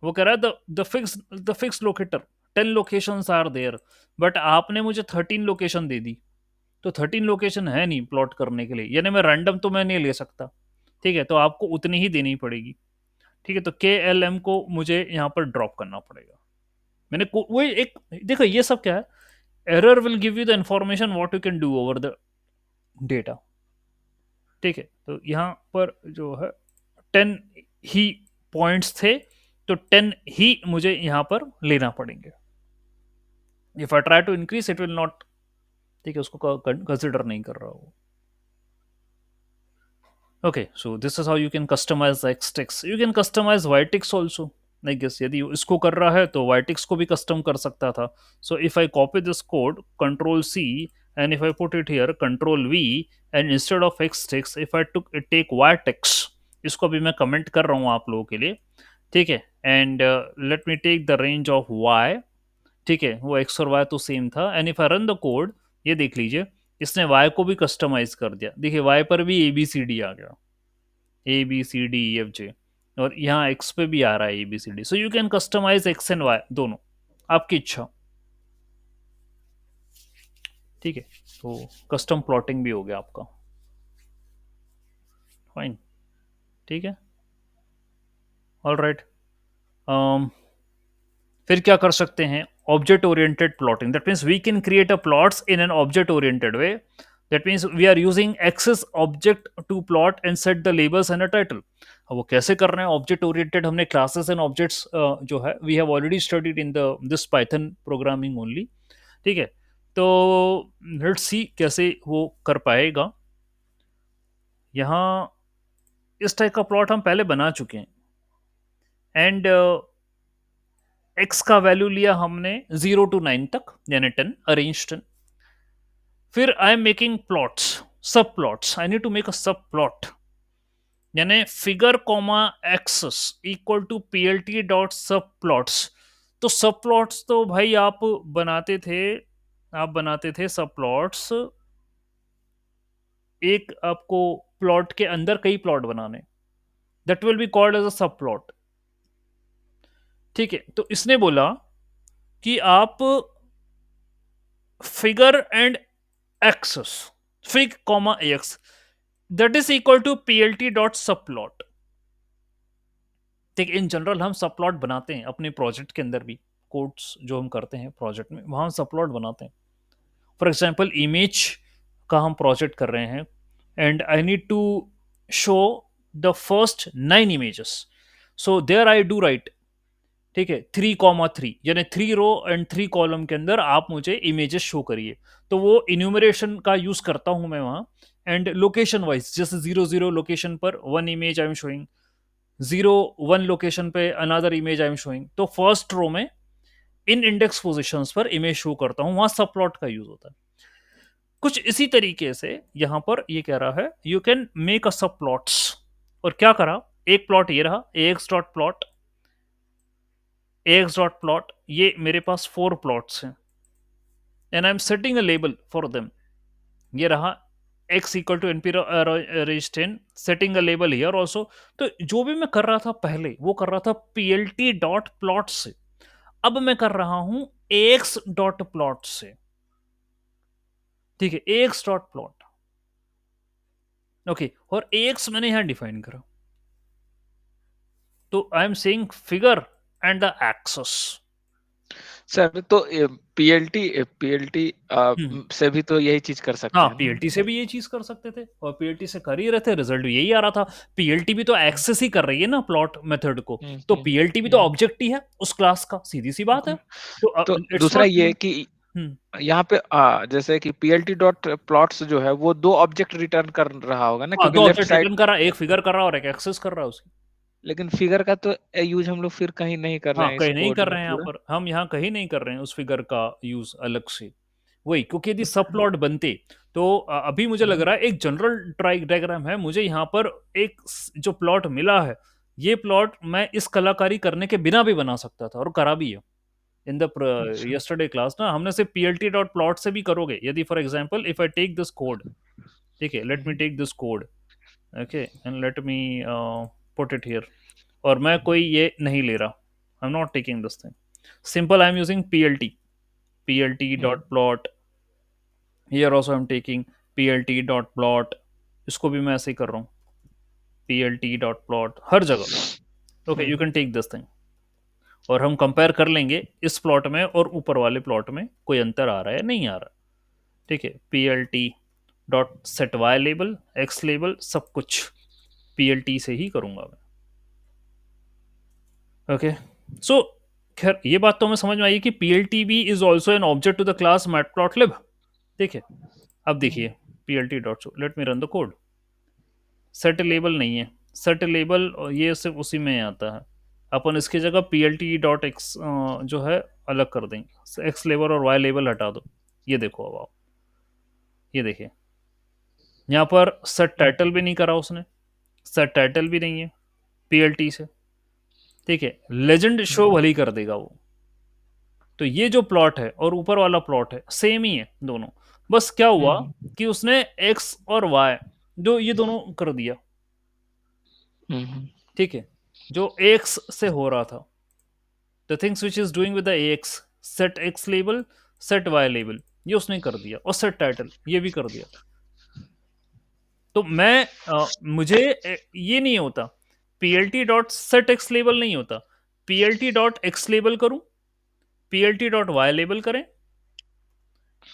वो कह रहा है the fix locator 10 locations are there, but आपने मुझे 13 लोकेशन दे दी, तो 13 लोकेशन है नहीं प्लॉट करने के लिए, यानी मैं रैंडम तो मैं नहीं ले सकता, ठीक है, तो आपको उतनी ही देनी पड़ेगी, ठीक है। तो के एल एम को मुझे यहाँ पर ड्रॉप करना पड़ेगा। मैंने वो एक, देखो ये सब क्या है, error will give you the information what you can do over the data, ठीक है। तो यहाँ पर जो है 10 ही पॉइंट्स थे, तो 10 ही मुझे यहाँ पर लेना पड़ेंगे। If I try to increase it will not, ठीक है, उसको कंसिडर नहीं कर रहा हूँ। Okay, so this is how you can customize the X-Text. You can customize Y-Text also. I guess यदि इसको कर रहा है तो Y-Text को भी custom कर सकता था. So if I copy this code, Control C, and if I put it here, Control V, and instead of X-Text, if I take Y-Text, इसको भी मैं comment कर रहा हूँ आप लोगों के लिए, ठीक है, and let me take the range of Y, ठीक है, वो X और Y तो सेम था, and if I run the code, ये देख लीजिए इसने y को भी कस्टमाइज कर दिया, देखिए y पर भी ए बी सी डी आ गया, A B C D E F G, और यहाँ x पे भी आ रहा है A B C D. So you can customize x and y दोनों, आपकी इच्छा, ठीक है। तो कस्टम प्लॉटिंग भी हो गया आपका, फाइन, ठीक है, ऑल राइट। फिर क्या कर सकते हैं, object oriented plotting, that means we can create a plots in an object oriented way, that means we are using axes object to plot and set the labels and a title. अब वो कैसे कर रहे हैं ऑब्जेक्ट ओरिएंटेड, हमने क्लासेस एंड ऑब्जेक्ट्स जो है we have already studied in the this Python programming only, ठीक है। तो लेट्स सी कैसे वो कर पाएगा। यहाँ इस टाइप का प्लॉट हम पहले बना चुके हैं, एंड एक्स का वैल्यू लिया हमने 0 to 9 तक, यानी 10, अरेंज 10। फिर I am making plots, subplots, I need to make a subplot, यानी figure comma axes equal to P L T dot subplots. तो सब प्लॉट्स तो भाई आप बनाते थे सब प्लॉट्स, एक आपको प्लॉट के अंदर कई प्लॉट बनाने, that will be called as a subplot, ठीक है। तो इसने बोला कि आप figure and axes, fig comma ax, that is equal to plt dot subplot। ठीक, इन जनरल हम सब प्लॉट बनाते हैं अपने प्रोजेक्ट के अंदर भी, कोड्स जो हम करते हैं प्रोजेक्ट में वहां सब प्लॉट बनाते हैं। फॉर एग्जांपल इमेज का हम प्रोजेक्ट कर रहे हैं, and I need to show the first 9 images, so there I do right, ठीक है, 3,3, यानी 3 रो एंड 3 कॉलम के अंदर आप मुझे इमेजेस शो करिए। तो वो इन्यूमरेशन का यूज करता हूं मैं वहां, एंड लोकेशन वाइज, जैसे 0 0 लोकेशन पर 1 image I am showing, 0 1 location पे another image I am showing. तो फर्स्ट रो में इन इंडेक्स पोजिशंस पर इमेज शो करता हूं, वहां सब प्लॉट का यूज होता है। कुछ इसी तरीके से यहां पर ये कह रहा है यू कैन मेक अ सब प्लॉट्स, और क्या करा, एक प्लॉट ये रहा, ax dot plot, ax dot plot, ये मेरे पास 4 प्लॉट्स हैं and I am setting a label for them. ये रहा x equal to NP range 10, setting a label here also. तो जो भी मैं कर रहा था पहले वो कर रहा था plt डॉट प्लॉट से, अब मैं कर रहा हूं ax डॉट प्लॉट से। ठीक है, ax डॉट प्लॉट, ओके, और ax मैंने यहां डिफाइन करा, तो I am saying figure and the axes. Sir तो पीएलटी पीएलटी से भी तो यही चीज कर सकते हाँ, हैं ना? पीएलटी से भी ये चीज कर सकते थे और पीएलटी से कर ही रहे थे, रिजल्ट यही आ रहा था। पीएलटी भी तो एक्सेस ही कर रही है ना प्लॉट मेथड को, हम्म, तो हम्म, पीएलटी भी तो हम्म, ऑब्जेक्ट ही है उस क्लास का, सीधी सी बात है। हम्म। तो तो इट्स दूसरा नॉट। ये कि यहाँ पे जैसे कि पीएलटी डॉट प्लॉट्स जो है वो 2 ऑब्जेक्ट रिटर्न कर रहा होगा ना, हाँ, क्योंकि दो लेफ्ट ऑब्जेक्ट साइड। रिटर्न कर रहा है, एक फिगर कर रहा है और एक एक्सेस कर रहा है उसकी। लेकिन फिगर का तो यूज हम लोग फिर कहीं नहीं कर रहे हाँ, हैं इस कहीं नहीं कोड कर में रहे हैं यहाँ पूरा। पर, हम यहाँ कहीं नहीं कर रहे हैं उस फिगर का यूज अलग से। वही, क्योंकि यदि सब प्लॉट बनते तो अभी मुझे लग हम्म, रहा है एक जनरल डायग्राम है, मुझे यहाँ पर एक जो प्लॉट मिला है, ये प्लॉट मैं इस कलाकारी करने के बिना भी बना सकता था और करा भी है। इन द अच्छा। यस्टरडे क्लास ना हमने सिर्फ plt डॉट प्लॉट से भी करोगे, यदि for example if I take this code, ठीक है, let me hmm, take this code, okay, and let me put it here, और मैं कोई ये नहीं ले रहा, I am not taking this thing, simple I am using plt hmm, dot plot, here also I am taking plt dot plot, इसको भी मैं ऐसे ही कर रहा हूँ, plt डॉट प्लॉट हर जगह, okay, you hmm, can take this thing, और हम कंपेयर कर लेंगे इस प्लॉट में और ऊपर वाले प्लॉट में कोई अंतर आ रहा है या नहीं आ रहा। ठीक है, plt dot set y label, x label, सब कुछ plt से ही करूंगा मैं। ओके, सो खैर ये बात तो हमें समझ में आई कि plt भी is also an object to the class Matplotlib. ठीक है, अब देखिए plt dot show, let me run the code. Set label नहीं है, सेट लेबल ये सिर्फ उसी में आता है, अपन इसकी जगह plt डॉट एक्स जो है अलग कर देंगे, एक्स लेबल और वाई लेबल हटा दो। ये देखो, अब आप ये देखिए, यहाँ पर सेट टाइटल भी नहीं करा उसने, सेट टाइटल भी नहीं है plt से। ठीक है, लेजेंड शो भले ही कर देगा वो। तो ये जो प्लॉट है और ऊपर वाला प्लॉट है सेम ही है दोनों, बस क्या हुआ हम्म, कि उसने एक्स और वाई जो ये दोनों कर दिया। हम्म, ठीक है, जो एक्स से हो रहा था, the things which is doing with the x, set x label, set y label, ये उसने कर दिया, और सेट टाइटल ये भी कर दिया। तो मैं मुझे ये नहीं होता, plt dot set x label नहीं होता, plt डॉट एक्स लेबल करूं, plt डॉट वाई लेबल करें,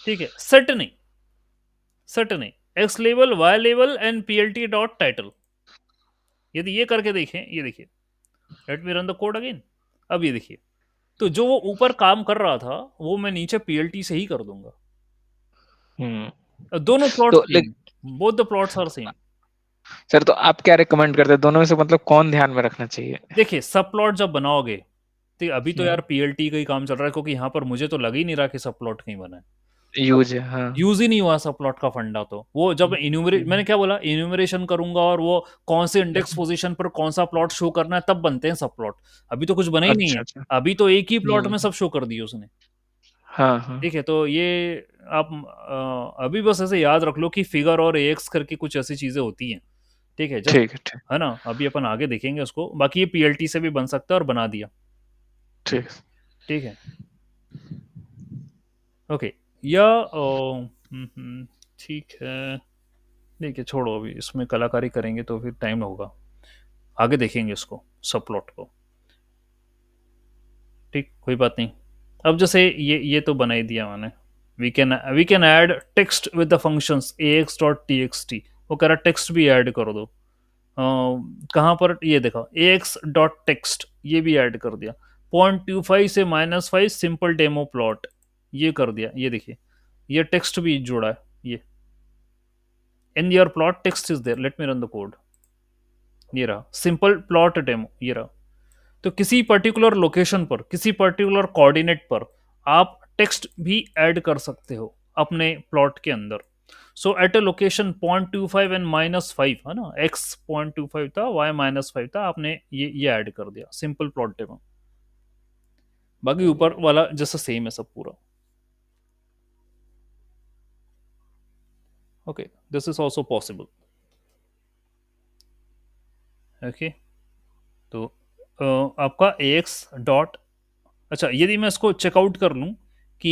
ठीक है, सेट नहीं, x label, y label and plt dot title, यदि ये करके देखें, ये देखिए, let me run the code again. अब ये देखिए, तो जो वो ऊपर काम कर रहा था वो मैं नीचे plt से ही कर दूंगा। हम्म। दोनों प्लॉट तो same, both the plots are same. Sir तो आप क्या रिकमेंड करते हैं, दोनों में से मतलब कौन ध्यान में रखना चाहिए? देखिए, सब प्लॉट जब बनाओगे, तो अभी तो हम्म, यार पीएलटी का ही काम चल रहा है, क्योंकि यहाँ पर मुझे तो लग ही नहीं रहा कि सब प्लॉट कहीं बना है। अब यूज है, हाँ। यूज ही नहीं हुआ सब प्लॉट का फंडा, तो वो जब इन्यूमरेट, मैंने क्या बोला, इन्यूमरेशन करूंगा और वो कौन से इंडेक्स पोजीशन पर कौन सा प्लॉट शो करना है तब बनते हैं सब प्लॉट। अभी तो कुछ बना ही नहीं अच्छा, है, अच्छा। अभी तो एक ही प्लॉट में हम्म, सब शो कर दिए उसने। हाँ, हाँ। ठीक है, तो ये आप अभी बस ऐसे याद रख लो कि फिगर और एक्स करके कुछ ऐसी चीजें होती हैं। ठीक है, जस्ट, ठीक है, ठीक। है ना, अभी अपन आगे देखेंगे उसको, बाकी ये पीएलटी से भी बन सकता है और बना दिया। ठीक। ठीक है, ओके, या ठीक है, ठीक है, छोड़ो, अभी इसमें कलाकारी करेंगे तो फिर टाइम होगा, आगे देखेंगे इसको, सब प्लॉट को। ठीक, कोई बात नहीं। अब जैसे ये तो बना ही दिया मैंने, we can add text with the functions ax dot T X T, वो कह रहा टेक्स्ट भी ऐड कर दो। कहाँ पर, ये देखो ax डॉट टेक्स्ट, ये भी ऐड कर दिया, 0.25 से -5 सिंपल डेमो प्लॉट, ये कर दिया, ये देखिए, ये टेक्स्ट भी जोड़ा है, ये in your plot text is there, let me run the code, ये रहा सिंपल प्लॉट डेमो, ये रहा। तो किसी पर्टिकुलर लोकेशन पर, किसी पर्टिकुलर कोऑर्डिनेट पर आप टेक्स्ट भी ऐड कर सकते हो अपने प्लॉट के अंदर। सो एट अ लोकेशन 0.25 एंड -5, है ना, x 0.25 था, y -5 था, आपने ये ऐड कर दिया, सिंपल प्लॉट डेमो। बाकी ऊपर वाला जैसा सेम है सब पूरा। Okay, this is also possible. Okay, तो आपका ax डॉट, अच्छा यदि मैं इसको चेकआउट कर लूं कि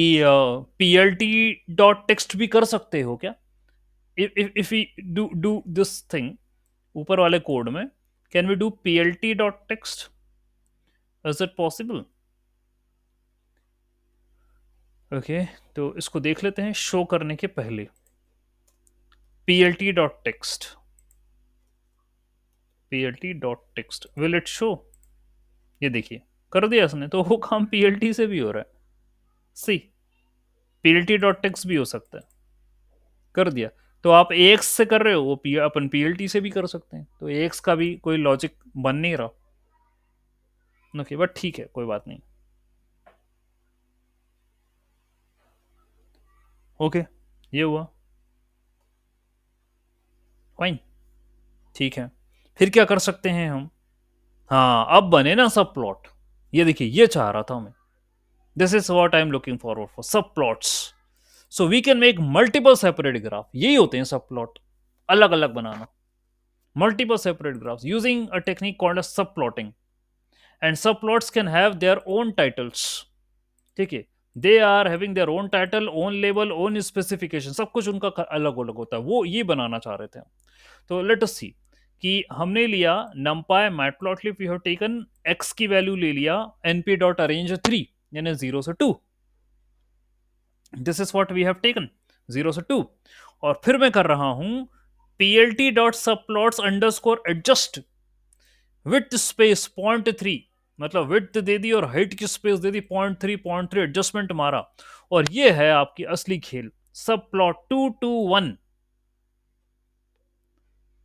plt डॉट टेक्स्ट भी कर सकते हो क्या? If we do this thing ऊपर वाले कोड में, can we do plt dot text? Is it possible? Okay, तो इसको देख लेते हैं शो करने के पहले। plt dot text, plt dot text, will it show? ये देखिए, कर दिया इसने, तो वो काम plt से भी हो रहा है। सी, plt डॉट टेक्स्ट भी हो सकता है, कर दिया। तो आप ax से कर रहे हो, वो अपन plt से भी कर सकते हैं, तो ax का भी कोई लॉजिक बन नहीं रहा। ओके, बट ठीक है, कोई बात नहीं। ओके, ये हुआ, फाइन, ठीक है। फिर क्या कर सकते हैं हम? हाँ, अब बने ना सब प्लॉट। ये देखिए, ये चाह रहा था मैं। This is what I am looking forward for, subplots. So we can make multiple separate graph, यही होते हैं सब प्लॉट, अलग अलग बनाना। Multiple separate graphs using a technique called subplotting, and subplots can have their own titles. ठीक है, they are having their own title, own label, own specification, सब कुछ उनका अलग अलग होता है। वो ये बनाना चाह रहे थे। तो लेट अस सी कि हमने लिया numpy matplotlib, we have taken x की वैल्यू ले लिया np डॉट अरेंज 3, यानी 0 से 2। This is what we have taken, 0 से 2। और फिर मैं कर रहा हूं plt डॉट सब plots underscore adjust with space 0.3, मतलब विथ दे दी और हाइट की स्पेस दे दी 0.3 एडजस्टमेंट मारा। और ये है आपकी असली खेल, सब प्लॉट 2 to 1,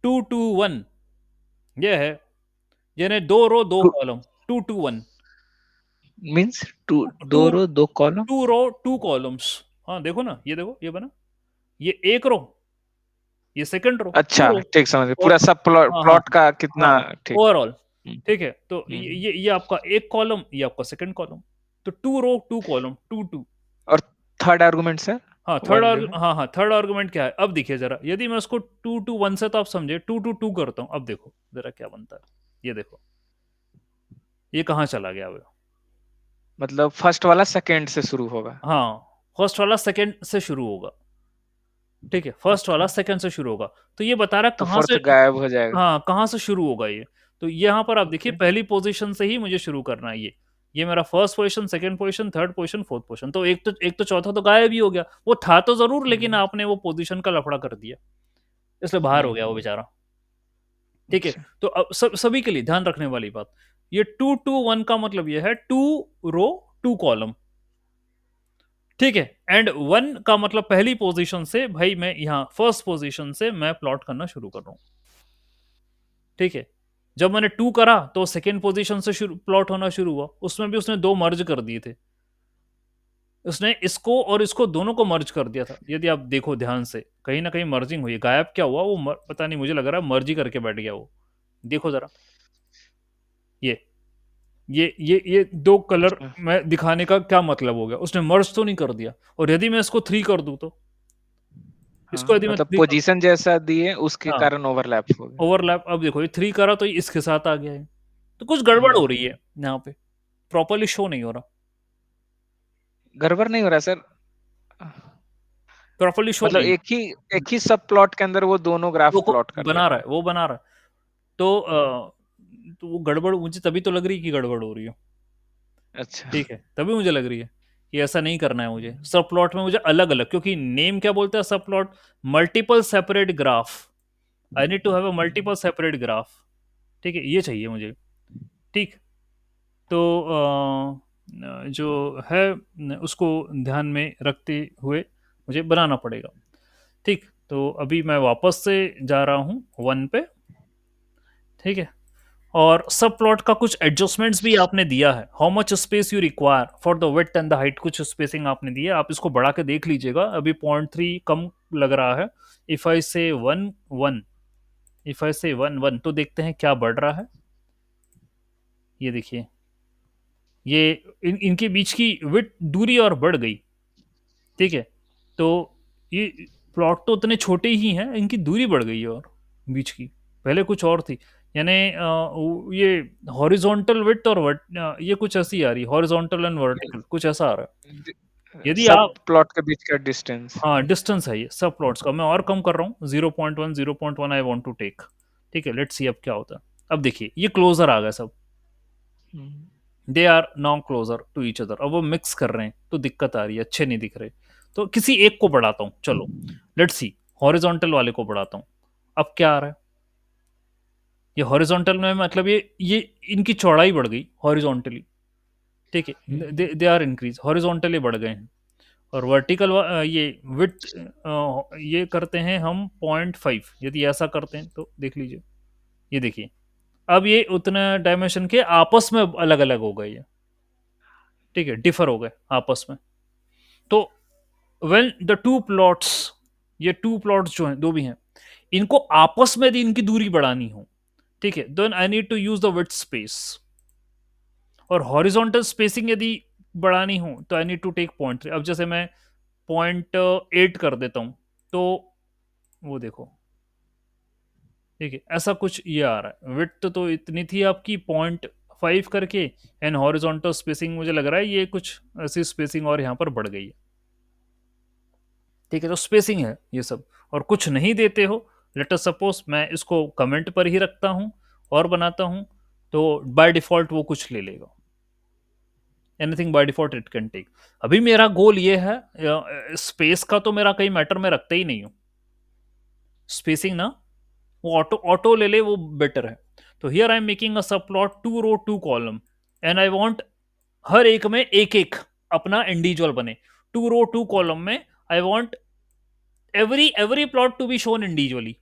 2 to 1, ये है, यानी 2 row 2 column, 2 to 1। Means two, two 2 row 2 column. 2 row 2 columns. हाँ देखो ना, ये देखो, ये बना, ये एक रो, ये सेकंड रो, टू अच्छा, रो। ठीक, समझ गए, और पूरा सब प्लॉट हाँ हाँ प्लॉट का कितना। हाँ, ठीक। ओवरऑल। हम्म, ठीक है, तो हम्म। ये आपका एक कॉलम, ये आपका सेकंड कॉलम। तो 2 रो 2 कॉलम, 2 2। और थर्ड आर्गुमेंट सर, हाँ, वन जो है। हाँ हाँ, थर्ड आर्गुमेंट क्या है, अब देखिए जरा, यदि मैं उसको 2 to 1 से, तो आप समझे 2 to 2 करता हूँ, अब देखो जरा क्या बनता है। ये देखो, ये कहाँ चला गया अब? मतलब फर्स्ट वाला सेकंड से शुरू होगा। हाँ, फर्स्ट वाला सेकंड से शुरू होगा। ठीक है, फर्स्ट वाला ओके, सेकंड से शुरू होगा। तो ये बता रहा है तो कहाँ से, फोर्थ गायब हो जाएगा। हाँ कहाँ से शुरू होगा ये। तो यहाँ पर आप देखिए, ओके। पहली पोजीशन से ही मुझे शुरू करना है। ये मेरा first position, second position, third position, fourth position. तो एक तो चौथा तो गायब ही हो गया, वो था तो जरूर, लेकिन हम्म, आपने वो पोजीशन का लफड़ा कर दिया, इसलिए बाहर हो गया वो हम्म। बेचारा। ठीक है, अच्छा, तो अब सभी के लिए ध्यान रखने वाली बात, ये 2 to 1 का मतलब ये है 2 रो 2 कॉलम। ठीक है, एंड 1 का मतलब पहली पोजीशन से, भाई मैं यहाँ फर्स्ट पोजीशन से मैं प्लॉट करना शुरू कर रहा हूँ। ठीक है, जब मैंने 2 करा तो सेकेंड पोजीशन से शुरू प्लॉट होना शुरू हुआ, उसमें भी उसने 2 मर्ज कर दिए थे, उसने इसको और इसको दोनों को मर्ज कर दिया था। यदि आप देखो ध्यान से, कहीं ना कहीं मर्जिंग हुई, गायब क्या हुआ वो पता नहीं, मुझे लग रहा है मर्जी करके बैठ गया वो। देखो जरा, ये ये 2 कलर अच्छा। में दिखाने का क्या मतलब हो गया, उसने मर्ज तो नहीं कर दिया। और यदि मैं इसको 3 कर दूं, तो इसको हाँ, यदि मैं मतलब 3 कर दूं, पोजीशन जैसा दिए उसके हाँ, कारण ओवरलैप हो गया। ओवरलैप, अब देखो ये 3 करा तो ये इसके साथ आ गया है, तो कुछ गड़बड़ हो रही है यहाँ पे, प्रॉपरली शो नहीं हो रहा, गड़बड़ नहीं हो रहा सर। प्रॉपरली शो मतलब नहीं। एक ही सब प्लॉट के अंदर वो दोनों ग्राफ वो प्लॉट कर बना रहे रहा है, वो बना रहा है। तो तो वो गड़बड़ मुझे तभी तो लग रही है कि गड़बड़ हो रही है। हैं। अच्छा। ठीक है, तभी मुझे लग रही है कि ऐसा नहीं करना है मुझे। सब प्लॉट में मुझे अलग अलग, क्योंकि नेम क्या बोलता है subplot, multiple separate graph. I need to have a multiple separate graph. ठीक है, ये चाहिए मुझे। ठीक, तो जो है उसको ध्यान में रखते हुए मुझे बनाना पड़ेगा। ठीक, तो अभी मैं वापस से जा रहा हूँ 1 पे। ठीक है, और सब प्लॉट का कुछ एडजस्टमेंट्स भी आपने दिया है, how much space you require for the width and the height, कुछ स्पेसिंग आपने दी है, आप इसको बढ़ा के देख लीजिएगा। अभी 0.3 कम लग रहा है। इफ आई से 1 1, इफ आई से 1 1, तो देखते हैं क्या बढ़ रहा है। ये देखिए, ये इनके बीच की विड्थ दूरी और बढ़ गई, ठीक है? तो ये प्लॉट तो उतने छोटे ही हैं, इनकी दूरी बढ़ गई है और बीच की, पहले कुछ और थी। यानी ये हॉरिजॉन्टल विड्थ और ये कुछ ऐसी आ रही है, हॉरिजॉन्टल एंड वर्टिकल कुछ ऐसा आ रहा है। यदि सब आप प्लॉट के बीच का डिस्टेंस। हाँ, डिस्टेंस है ये सब प्लॉट्स का, मैं और कम कर रहा हूँ, 0.1 आई वांट टू टेक, ठीक है? लेट्स सी अब क्या होता है। अब देखिए ये क्लोजर आ गया सब, they are now closer to each other. अब वो मिक्स कर रहे हैं तो दिक्कत आ रही है, अच्छे नहीं दिख रहे। तो किसी एक को बढ़ाता हूँ, चलो लेट्स सी, हॉरिजॉन्टल वाले को बढ़ाता हूँ। अब क्या आ रहा है, ये हॉरिजॉन्टल में मतलब ये इनकी चौड़ाई बढ़ गई हॉरिजॉन्टली, ठीक है? दे आर इंक्रीज, हॉरिजॉन्टली बढ़ गए हैं। और वर्टिकल ये विथ ये करते हैं हम 0.5, यदि ऐसा करते हैं तो देख लीजिए, ये देखिए अब ये उतने डायमेंशन के आपस में अलग अलग हो गए ये, ठीक है? डिफर हो गए आपस में। तो वेन द टू प्लॉट्स, ये टू प्लॉट्स जो हैं, दो भी हैं, इनको आपस में यदि इनकी दूरी बढ़ानी हो, ठीक है, then I need to use the width space. और हॉरिजॉन्टल स्पेसिंग यदि बढ़ानी हो तो आई नीड टू टेक 0.3। अब जैसे मैं 0.8 कर देता हूं, तो वो देखो, ठीक है, ऐसा कुछ ये आ रहा है। विड्थ तो इतनी थी आपकी 0.5 करके, एंड हॉरिजॉन्टल स्पेसिंग मुझे लग रहा है ये कुछ ऐसी स्पेसिंग और यहाँ पर बढ़ गई है, ठीक है? तो स्पेसिंग है ये सब। और कुछ नहीं देते हो, लेट अस सपोज मैं इसको कमेंट पर ही रखता हूं और बनाता हूं, तो बाय डिफॉल्ट वो कुछ ले लेगा, anything by default it can take. अभी मेरा गोल ये है, स्पेस का तो मेरा कहीं मैटर में रखते ही नहीं हूं, स्पेसिंग ना वो ऑटो ऑटो ले ले, वो बेटर है। तो here I am making a subplot 2 row 2 column, and I want हर एक में एक एक अपना इंडिविजुअल बने। 2 रो 2 कॉलम में I want every plot to be shown individually.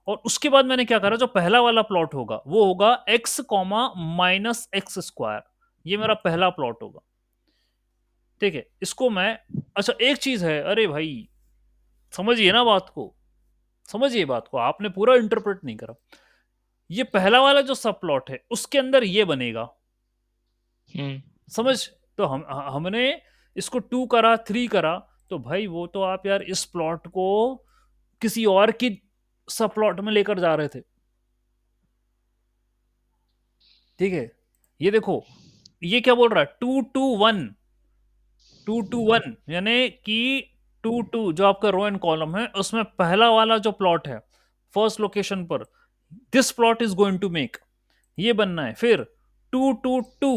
और उसके बाद मैंने क्या करा, जो पहला वाला प्लॉट होगा वो होगा x comma minus x square, ये मेरा पहला प्लॉट होगा, ठीक है? इसको मैं, अच्छा एक चीज है, अरे भाई समझिए ना बात को, समझिए बात को, आपने पूरा इंटरप्रेट नहीं करा। ये पहला वाला जो सब प्लॉट है उसके अंदर ये बनेगा, हम्म समझ? तो हमने इसको 2 करा 3 करा, तो भाई वो तो आप यार इस प्लॉट को किसी और की सब प्लॉट में लेकर जा रहे थे, ठीक है? ये देखो, ये क्या बोल रहा है, 2 to 1, 2 to 1, यानी कि 2 2 जो आपका रो एंड कॉलम है उसमें पहला वाला जो प्लॉट है फर्स्ट लोकेशन पर, this plot is going to make, ये बनना है। फिर 2 to 2,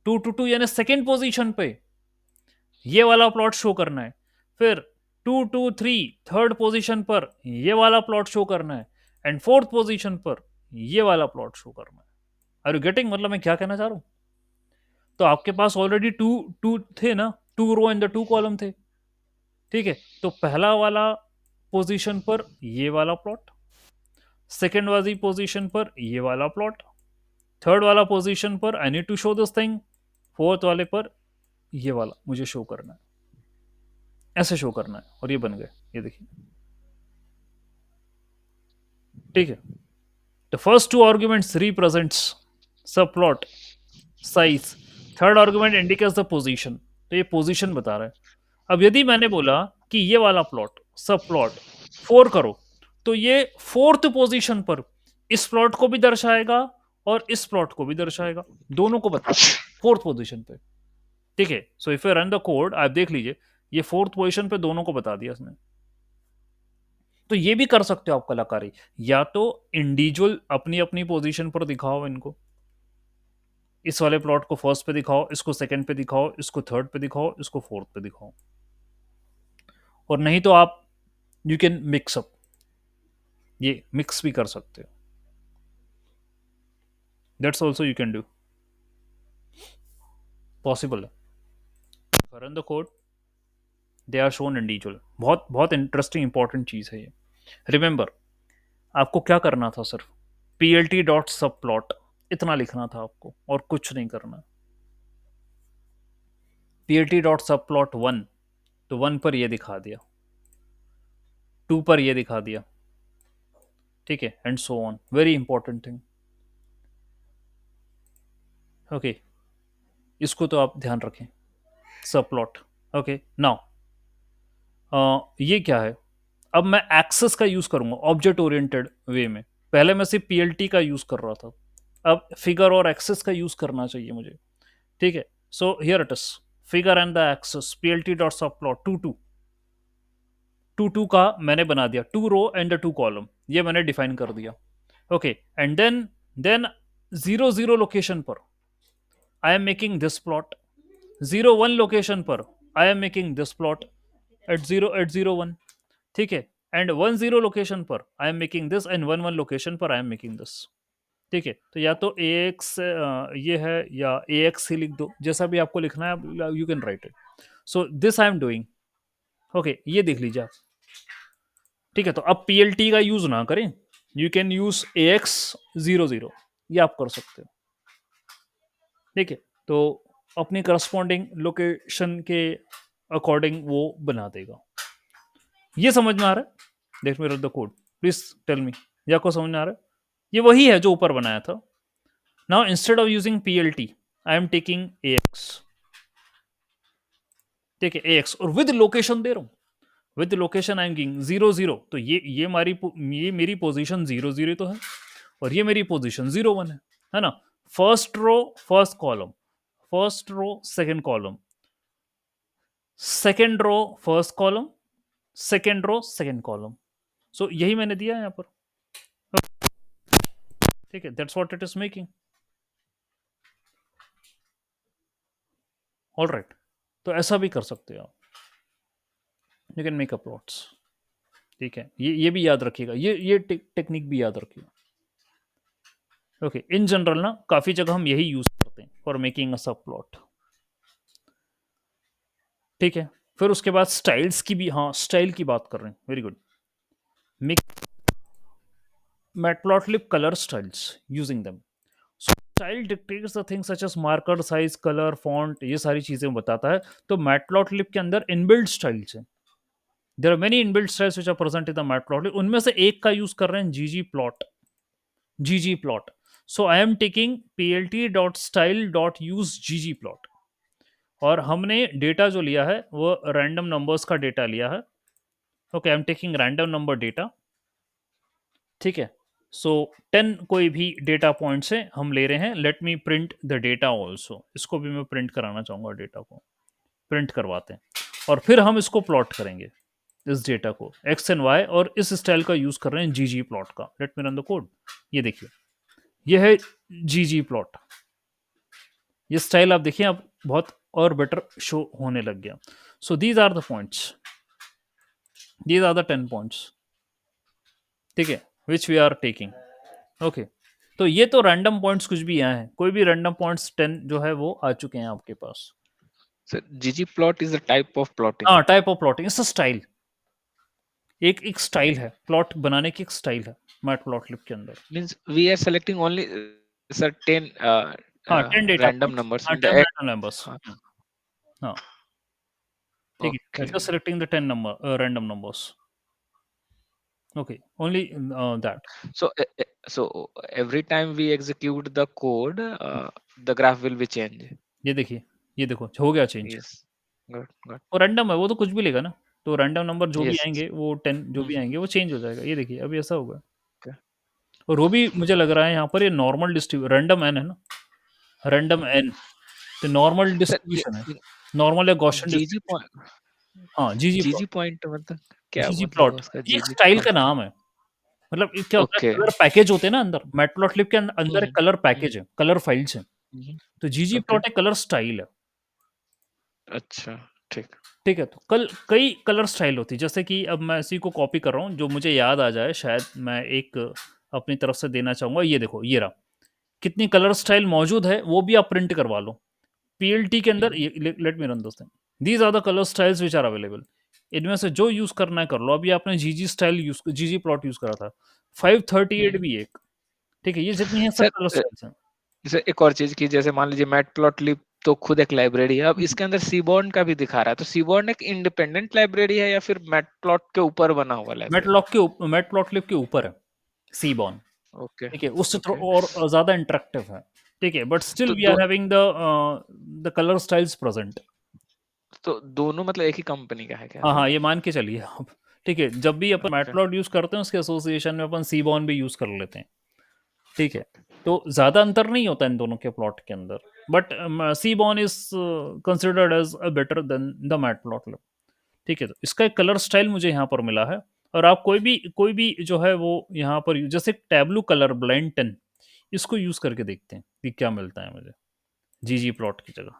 2 to 2 यानी सेकेंड पोजीशन पे ये वाला प्लॉट शो करना है। फिर 2 to 3 थर्ड पोजीशन पर ये वाला प्लॉट शो करना है, एंड फोर्थ पोजीशन पर ये वाला प्लॉट शो करना है। आर यू गेटिंग, मतलब मैं क्या कहना चाह रहा हूं? तो आपके पास ऑलरेडी टू टू थे ना, 2 रो एंड 2 कॉलम थे, ठीक है? तो पहला वाला पोजीशन पर ये वाला प्लॉट, सेकेंड वाली पोजीशन पर ये वाला प्लॉट, थर्ड वाला पोजीशन पर I need to show this thing, fourth वाले पर ये वाला मुझे शो करना है, ऐसे शो करना है, और ये बन गए, ये देखिए, ठीक है? The first two arguments represents subplot size, third argument indicates the position, तो ये पोजीशन बता रहा है। अब यदि मैंने बोला कि ये वाला प्लॉट सब प्लॉट 4 करो, तो ये फोर्थ पोजीशन पर इस प्लॉट को भी दर्शाएगा और इस प्लॉट को भी दर्शाएगा, दोनों को बता दिया फोर्थ पोजीशन पे, ठीक है? So if you run the code, आप देख लीजिए, ये फोर्थ पोजीशन पे दोनों को बता दिया इसने। तो ये भी कर सकते हो आप कलाकारी, या तो इंडिविजुअल अपनी अपनी पोजीशन पर दिखाओ इनको, इस वाले प्लॉट को फर्स्ट पे दिखाओ, इसको सेकंड पे दिखाओ, इसको थर्ड पे दिखाओ, इसको फोर्थ पे दिखाओ। और नहीं तो आप यू कैन मिक्स अप, ये मिक्स भी कर सकते हो, that's also you can do, possible है। Run the code, they are shown individual. बहुत बहुत इंटरेस्टिंग इंपॉर्टेंट चीज है ये। रिमेंबर, आपको क्या करना था, सिर्फ plt.subplot इतना लिखना था आपको, और कुछ नहीं करना। plt.subplot 1, तो 1 पर ये दिखा दिया, 2 पर ये दिखा दिया, ठीक है, and so on, very important thing. Okay, इसको तो आप ध्यान रखें, सब प्लॉट। ओके, नाउ ये क्या है? अब मैं एक्सेस का यूज करूंगा ऑब्जेक्ट ओरिएंटेड वे में। पहले मैं सिर्फ पीएलटी का यूज कर रहा था, अब फिगर और एक्सेस का यूज करना चाहिए मुझे। ठीक है, so here it is, figure and the axes PLT dot subplot two two two two का मैंने बना दिया, two row and two column, ये मैंने डिफाइन कर दिया। ओके, एंड देन 0 0 लोकेशन पर I am making this plot, 0 1 location पर I am making this plot at 0 1। ठीक है, एंड 1 0 लोकेशन पर I am making this, and 1 1 location पर आई एम मेकिंग दिस। ठीक है, तो या तो ए एक्स ये है, या ए एक्स ही लिख दो, जैसा भी आपको लिखना है you can write it. So this I am doing. Okay, ये देख लीजिए आप। ठीक है, तो अब पीएलटी का यूज ना करें, you can use A x 0 0, ये आप कर सकते हो। ठीक है, तो अपनी करस्पॉन्डिंग लोकेशन के अकॉर्डिंग वो बना देगा। ये समझ में आ रहा है? Let me read the code, please tell me, या को समझ में आ रहा है? ये वही है जो ऊपर बनाया था। Now instead of using PLT I am taking a x. ठीक है, ए एक्स और विद लोकेशन दे रहा हूं, with location I am giving 0 0। तो ये मेरी पोजीशन 0 0 तो है, और ये मेरी पोजीशन 0 1 है ना? First row first column, first row second column, second row first column, second row second column. So यही मैंने दिया है यहाँ पर। ठीक है, that's what it is making. All right, तो ऐसा भी कर सकते हो आप, you can make a plots. ठीक है, ये भी याद रखिएगा, ये टेक्निक भी याद रखिएगा। ओके, इन जनरल ना काफी जगह हम यही यूज करते हैं for making a subplot. ठीक है, फिर उसके बाद स्टाइल्स की भी, हाँ स्टाइल की बात कर रहे हैं, very good. Make Matplotlib colour styles using them. Style dictates the things such as marker, size, colour, font, ये सारी चीजें बताता है। तो मैटप्लॉटलिब के अंदर इनबिल्ट स्टाइल्स हैं, there are many inbuilt styles which are present in the Matplotlib. उनमें से एक का यूज कर रहे हैं जीजी प्लॉट, जीजी plot. So I am taking plt dot style dot use जीजी प्लॉट, और हमने डेटा जो लिया है वो रैंडम नंबर्स का डेटा लिया है। Okay, I am taking random number data. ठीक है, सो 10 कोई भी डेटा पॉइंट्स है हम ले रहे हैं। Let me print the data also, इसको भी मैं प्रिंट कराना चाहूंगा, डेटा को प्रिंट करवाते हैं, और फिर हम इसको प्लॉट करेंगे, इस डेटा को एक्स एंड वाई, और इस स्टाइल का यूज कर रहे हैं जीजी प्लॉट का। Late me run the code. ये देखिए, ये है जीजी प्लॉट। ये स्टाइल आप देखिए, अब बहुत और बेटर शो होने लग गया। So these are the points, these are the 10 points. ठीक है, which we are taking. Okay, तो ये तो रैंडम पॉइंट्स कुछ भी आए हैं, कोई भी रैंडम पॉइंट्स 10 जो है वो आ चुके हैं आपके पास। So ggplot is a type of plotting. हाँ, type of plotting, it's a style, एक स्टाइल है, प्लॉट बनाने की एक स्टाइल है मैटप्लॉटलिब के अंदर। Means we are selecting only certain हाँ, 10 डेटा random पॉइंट्स, numbers हाँ in 10 the रैंडम नंबर्स। हाँ, हाँ, ठीक है, okay. Just selecting the 10 number random numbers. Okay, only that. So every time we execute the code, the graph will be changed. ये देखिए, ये देखो हो गया चेंज। Yes. Good, good. वो रैंडम है, वो तो कुछ भी लेगा ना, तो रैंडम नंबर जो भी Yes. आएंगे वो 10 जो भी Mhm. आएंगे वो चेंज हो जाएगा। ये देखिए, अभी ऐसा होगा। Okay. और वो भी मुझे लग रहा है यहाँ पर ये नॉर्मल डिस्ट्रीब्यूशन, रैंडम एन है ना, रैंडम एन, तो नॉर्मल Sir, डिस्ट्रीब्यूशन है, नॉर्मल या गॉसियन GG डिस्ट्रीब्यूशन। point, हाँ, जीजी GG प्लॉट, point मतलब क्या जीजी मतलब प्लॉट है उसका ये एक GG स्टाइल plot? का नाम है। मतलब ये क्या होता है, Okay. कलर पैकेज होते हैं ना अंदर, मैटप्लॉटलिब के अंदर एक Mhm. Colour Mhm. पैकेज है, कलर फाइल्स हैं। Mhm. तो जीजी Okay. प्लॉट एक कलर स्टाइल है। अच्छा, ठीक। ठीक है, तो कई कलर स्टाइल होती है, जैसे कि अब मैं इसी को कॉपी कर रहा हूँ, जो मुझे याद आ जाए शायद मैं एक अपनी तरफ से देना चाहूंगा। ये देखो, ये रहा, कितनी कलर स्टाइल मौजूद है वो भी आप प्रिंट करवा लो पीएलटी के अंदर। Mhm. Let me run this thing, these are the colour styles which are available. इनमें से जो यूज करना है कर लो। अभी आपने जीजी स्टाइल यूज, जीजी प्लॉट यूज करा था, 538 Mhm. भी एक। ठीक है, ये जितनी है सब सर कलर स्टाइल्स हैं। जैसे एक और चीज की, जैसे मान लीजिए मैटप्लॉटलिब तो खुद एक लाइब्रेरी है, अब इसके अंदर सीबॉर्न का भी दिखा रहा है, तो सीबॉर्न एक इंडिपेंडेंट लाइब्रेरी है या फिर मैटप्लॉट के ऊपर बना हुआ लाइब्रेरी? मैटप्लॉटलिब के ऊपर है सीबॉन। ओके, ठीक है, उससे ओके। और ज्यादा इंटरेक्टिव है। ठीक है, बट स्टिल तो we are having the colour styles present. तो दोनों मतलब एक ही कंपनी का है क्या हाँ ऐसा? हाँ, ये मान के चलिए आप। ठीक है, जब भी अपन ओके। मैटप्लॉट यूज करते हैं उसके एसोसिएशन में अपन सीबॉन भी यूज कर लेते हैं। ठीक है, तो ज्यादा अंतर नहीं होता इन दोनों के प्लॉट के अंदर, but Seaborn is considered as a better than the Matplot. ठीक है, तो इसका एक कलर स्टाइल मुझे यहाँ पर मिला है। और आप कोई भी जो है वो यहाँ पर जैसे टैब्लू कलर ब्लाइंड 10, इसको यूज करके देखते हैं कि क्या मिलता है मुझे जीजी प्लॉट की जगह।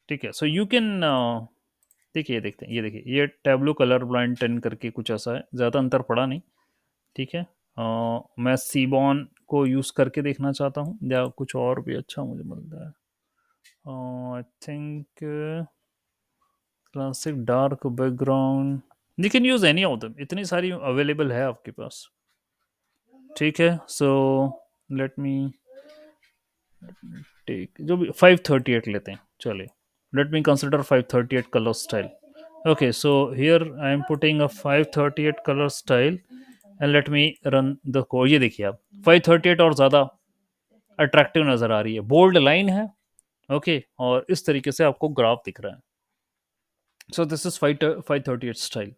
ठीक है, सो यू कैन देखिए, ये देखते हैं, ये देखिए, ये टैब्लू कलर ब्लाइंड 10 करके कुछ ऐसा है, ज़्यादा अंतर पड़ा नहीं। ठीक है, मैं सीबॉन को यूज़ करके देखना चाहता हूँ या कुछ और भी अच्छा मुझे मिलता है। I think classic dark background, you can use any of them, इतनी सारी अवेलेबल है आपके पास। ठीक है, सो लेट मी टेक जो भी 538 लेते हैं, चलिए, let me consider 538 colour style. Okay, so here I am putting a 538 color style and let me run the code। ये देखिए आप 538 और ज़्यादा अट्रैक्टिव नज़र आ रही है, बोल्ड लाइन है। ओके, और इस तरीके से आपको ग्राफ दिख रहा है। So this is 538 style.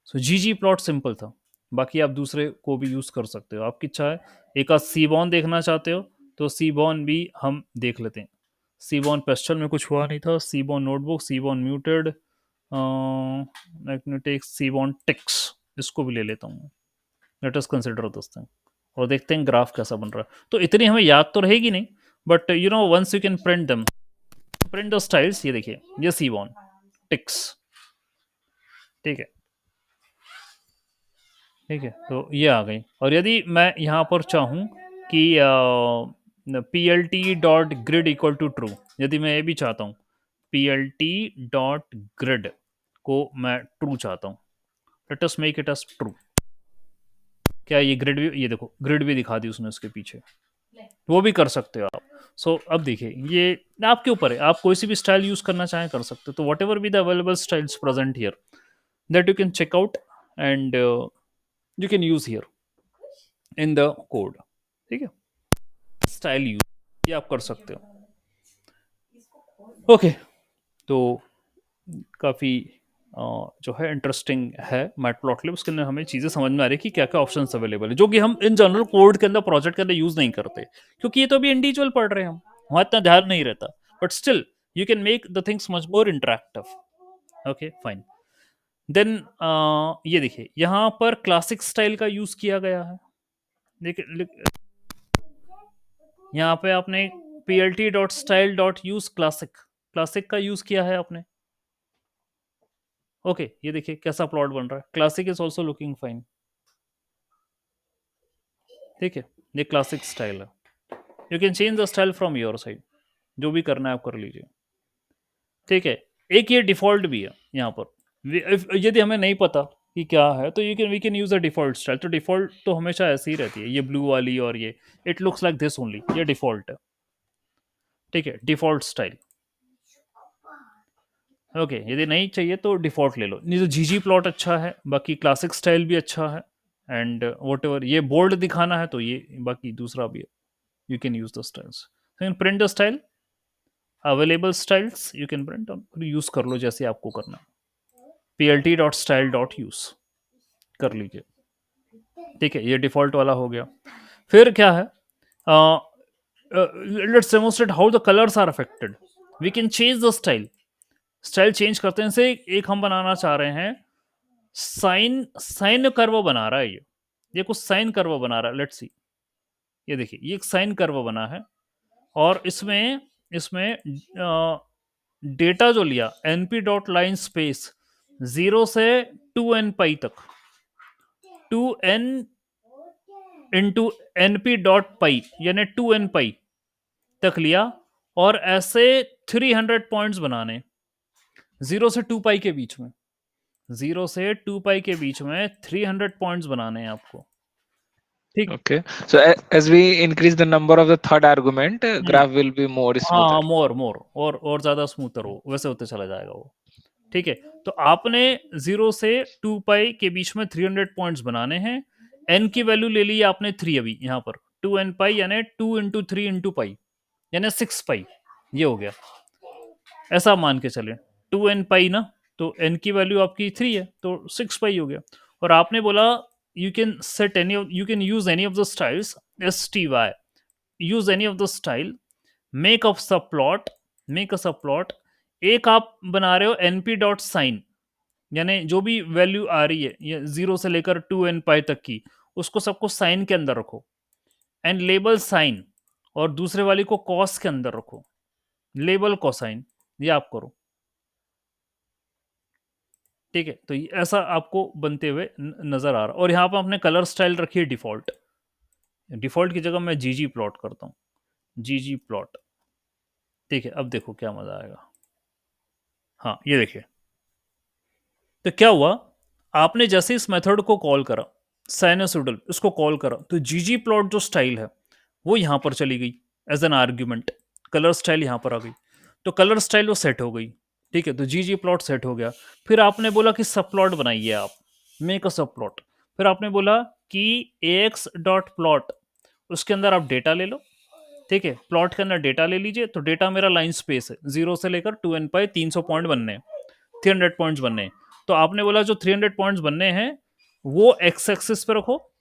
So GG plot simple था, बाकी आप दूसरे को भी यूज़ कर सकते हो, आपकी इच्छा है। एक आध सीबॉन देखना चाहते हो तो सीबॉन भी हम देख लेते हैं। सीबॉन पेस्टल में कुछ हुआ नहीं था, सीबॉन नोटबुक, सीबॉन म्यूटेड, मैग्नेटिक, सीबॉन टिक्स, इसको भी ले लेता हूँ। Let us consider this thing और देखते हैं ग्राफ कैसा बन रहा है। तो इतनी हमें याद तो रहेगी नहीं, but you know once you can print them, print the styles. ये देखिए, ये सीबॉन टिक्स। ठीक है, ठीक है, तो ये आ गई। और यदि मैं यहाँ पर चाहूँ कि P L T dot grid equal to true, यदि मैं ये भी चाहता हूँ P L T dot grid को मैं ट्रू चाहता हूँ, let us make it as true. क्या ये ग्रिड भी, ये देखो ग्रिड भी दिखा दी उसने उसके पीछे, वो भी कर सकते हो आप। सो अब देखिए, ये आपके ऊपर है, आप कोई सी भी स्टाइल यूज करना चाहें कर सकते हो। तो whatever be the available styles present here, that you can check out and you can use here in the code. ठीक है, स्टाइल यूज ये आप कर सकते हो। ओके, तो काफ़ी जो है इंटरेस्टिंग है मैटप्लॉटलिब, उसके अंदर हमें चीज़ें समझ में आ रही है कि क्या क्या ऑप्शंस अवेलेबल है, जो कि हम इन जनरल कोड के अंदर प्रोजेक्ट के अंदर यूज़ नहीं करते, क्योंकि ये तो अभी इंडिविजुअल पढ़ रहे हैं हम, वहाँ इतना ध्यान नहीं रहता। But still you can make the things much more interactive. Okay fine, then ये देखिए, यहाँ पर क्लासिक स्टाइल का यूज़ किया गया है। देखिए, यहाँ पे आपने P L T dot style dot use classic, classic का यूज़ किया है आपने। ओके, ये देखिए कैसा प्लॉट बन रहा है, classic is also looking fine. ठीक है, ये क्लासिक स्टाइल है। You can change the style from your side, जो भी करना है आप कर लीजिए। ठीक है, एक ये डिफॉल्ट भी है यहाँ पर, यदि हमें नहीं पता कि क्या है तो you can we can use a default style. तो डिफॉल्ट तो हमेशा ऐसी ही रहती है, ये ब्लू वाली, और ये it looks like this only, ये डिफॉल्ट है। ठीक है, डिफॉल्ट स्टाइल। ओके, यदि नहीं चाहिए तो डिफॉल्ट ले लो। नहीं तो जीजी प्लॉट अच्छा है, बाकी क्लासिक स्टाइल भी अच्छा है, एंड वट एवर ये बोल्ड दिखाना है तो ये बाकी दूसरा भी है। You can use the styles, you can print the style, available styles you can print और यूज कर लो जैसे आपको करना। P L T dot style dot use कर लीजिए। ठीक है, ये डिफॉल्ट वाला हो गया। फिर क्या है, let's demonstrate how the colours are affected. We can change the style, style change करते हैं। से एक हम बनाना चाह रहे हैं साइन, साइन कर्व बना रहा है ये कुछ साइन कर्व बना रहा है। लेट्स सी, ये देखिए, ये एक साइन कर्व बना है, और इसमें इसमें डेटा जो लिया np डॉट लाइन स्पेस 0 से 2n पाई तक, 2n इंटू np डॉट पाई यानी 2n पाई तक लिया, और ऐसे 300 पॉइंट्स बनाने 0 से 2 पाई के बीच में, 0 से 2 पाई के बीच में 300 पॉइंट्स बनाने हैं आपको। ठीक, Okay. So as we increase the number of the third argument, graph will be more smoother. हाँ, मोर और ज्यादा स्मूथर हो, वैसे होते चला जाएगा वो। ठीक है, तो आपने 0 से 2 पाई के बीच में 300 पॉइंट्स बनाने हैं। n की वैल्यू ले ली आपने 3 अभी यहाँ पर, 2n पाई यानी 2 × 3 × पाई यानी 6 पाई, ये हो गया। ऐसा मान के चले 2n पाई ना, तो n की वैल्यू आपकी 3 है तो 6 पाई हो गया। और आपने बोला you can set any you can use any of the styles S T Y, use any of the style, make a subplot, make a सब प्लॉट। एक आप बना रहे हो np डॉट साइन, यानी जो भी वैल्यू आ रही है ये 0 से लेकर 2n पाई तक की, उसको सबको साइन के अंदर रखो, एंड लेबल साइन, और दूसरे वाली को कॉस के अंदर रखो, लेबल कोसाइन, ये आप करो। ठीक है, तो ऐसा आपको बनते हुए नजर आ रहा। और यहाँ पर आपने कलर स्टाइल रखी है डिफॉल्ट, डिफॉल्ट की जगह मैं जीजी प्लॉट करता हूँ, जीजी प्लॉट। ठीक है, अब देखो क्या मजा आएगा। हाँ ये देखिए, तो क्या हुआ, आपने जैसे इस मेथड को कॉल करा, साइनोसोडल इसको कॉल करा, तो जीजी प्लॉट जो स्टाइल है वो यहां पर चली गई as an argument, colour style यहां पर आ गई, तो कलर स्टाइल वो सेट हो गई। ठीक है, तो जीजी प्लॉट सेट हो गया। फिर आपने बोला कि सब प्लॉट बनाइए आप, मेक अ सब प्लॉट। फिर आपने बोला कि ax डॉट प्लॉट, उसके अंदर आप डेटा ले लो। ठीक है, प्लॉट के अंदर डेटा ले लीजिए, तो डेटा मेरा लाइन स्पेस है 0 से लेकर 2n पाई, 300 पॉइंट बनने हैं, 300 पॉइंट्स बनने हैं। तो आपने बोला जो 300 पॉइंट्स बनने हैं वो एक्स एक्सिस पे रखो,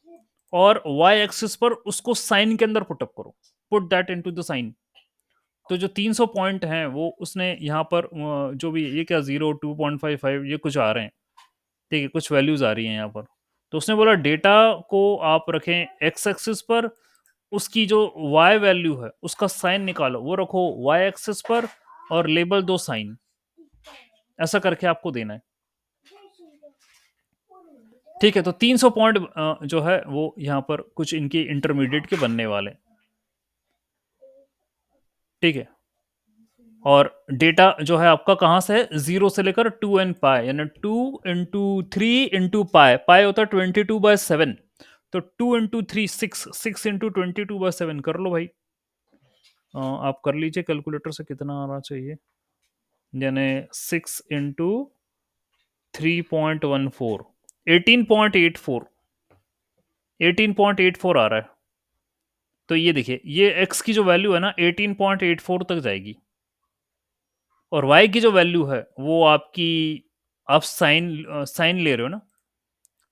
और वाई एक्सिस पर उसको साइन के अंदर पुटअप करो, put that into the sine. तो जो 300 पॉइंट हैं वो उसने यहाँ पर जो भी ये क्या 0 2.55 ये कुछ आ रहे हैं, ठीक है, कुछ वैल्यूज आ रही हैं यहाँ पर। तो उसने बोला डेटा को आप रखें एक्स एक्सिस पर, उसकी जो वाई वैल्यू है उसका साइन निकालो, वो रखो वाई एक्सिस पर, और लेबल दो साइन। ऐसा करके आपको देना है। ठीक है, तो 300 पॉइंट जो है वो यहाँ पर कुछ इनके इंटरमीडिएट के बनने वाले। ठीक है, और डेटा जो है आपका कहाँ से है, 0 से लेकर 2n पाई, यानी 2 × 3 × पाई, पाई होता है 22/7, तो 2 × 3 6, 6 × 22/7 कर लो भाई। आप कर लीजिए कैलकुलेटर से, कितना आना चाहिए, यानी 6 × 3.14, 18.84, 18.84 आ रहा है। तो ये देखिए, ये x की जो वैल्यू है ना 18.84 तक जाएगी, और y की जो वैल्यू है वो आपकी, आप साइन ले रहे हो ना,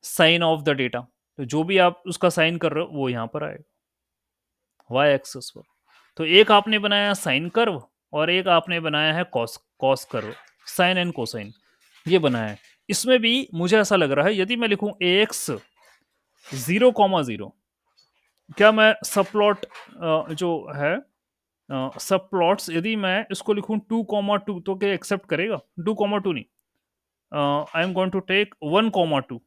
साइन ऑफ द डेटा, तो जो भी आप उसका साइन कर रहे हो वो यहाँ पर आएगा y एक्सिस पर। तो एक आपने बनाया साइन कर्व, और एक आपने बनाया है cos cos curve, sine and cosine, ये बनाया है। इसमें भी मुझे ऐसा लग रहा है यदि मैं लिखूं ax 0,0, क्या मैं सब प्लॉट जो है सब प्लॉट्स, यदि मैं इसको लिखूं 2,2, तो क्या एक्सेप्ट करेगा? 2,2 नहीं, I am going to take 1,2,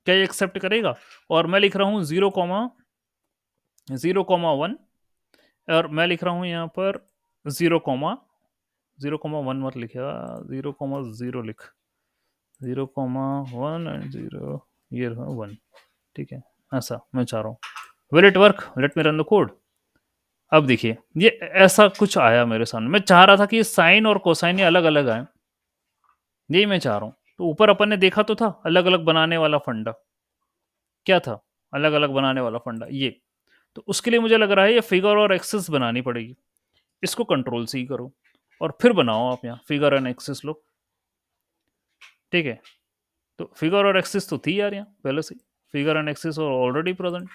क्या ये एक्सेप्ट करेगा? और मैं लिख रहा हूँ 0,1, और मैं लिख रहा हूँ यहाँ पर 0,1 मत लिखेगा, 0,0 लिख, 0,1 एंड 0, ये रहा 1। ठीक है, ऐसा मैं चाह रहा हूँ। Will it work? Late me run the code. अब देखिए, ये ऐसा कुछ आया मेरे सामने। मैं चाह रहा था कि साइन और कोसाइन ये अलग अलग आए, यही मैं चाह रहा हूँ। तो ऊपर अपन ने देखा तो था अलग अलग बनाने वाला फंडा, क्या था अलग अलग बनाने वाला फंडा, ये। तो उसके लिए मुझे लग रहा है ये फिगर और एक्सिस बनानी पड़ेगी। इसको कंट्रोल सी करो और फिर बनाओ आप यहाँ फिगर एंड एक्सिस लो। ठीक है, तो फिगर और एक्सिस तो थी यार यहाँ पहले से, फिगर एंड एक्सिस और ऑलरेडी प्रेजेंट।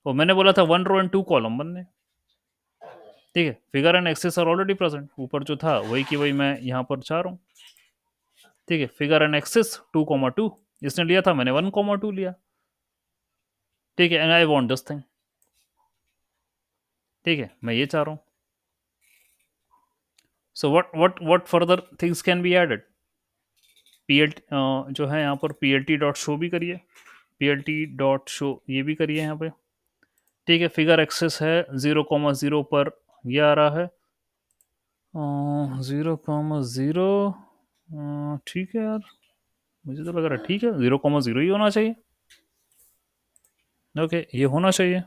और मैंने बोला था 1 रो एंड 2 कॉलम बनने। ठीक है, figure and axis are already present, ऊपर जो था वही की वही मैं यहाँ पर चाह रहा हूँ। ठीक है, फिगर एंड एक्सिस 2,2 इसने लिया था, मैंने 1,2 लिया। ठीक है, and I want this thing. ठीक है, मैं ये चाह रहा हूँ। So what further things can be added? PL जो है यहाँ पर पीएलटी डॉट शो भी करिए, पीएलटी डॉट शो ये भी करिए यहाँ पे। ठीक है, फिगर एक्सेस है 0,0 पर ये आ रहा है 0,0। ठीक है यार, मुझे तो लग रहा है ठीक है 0,0 ही होना चाहिए। ओके, ये होना चाहिए।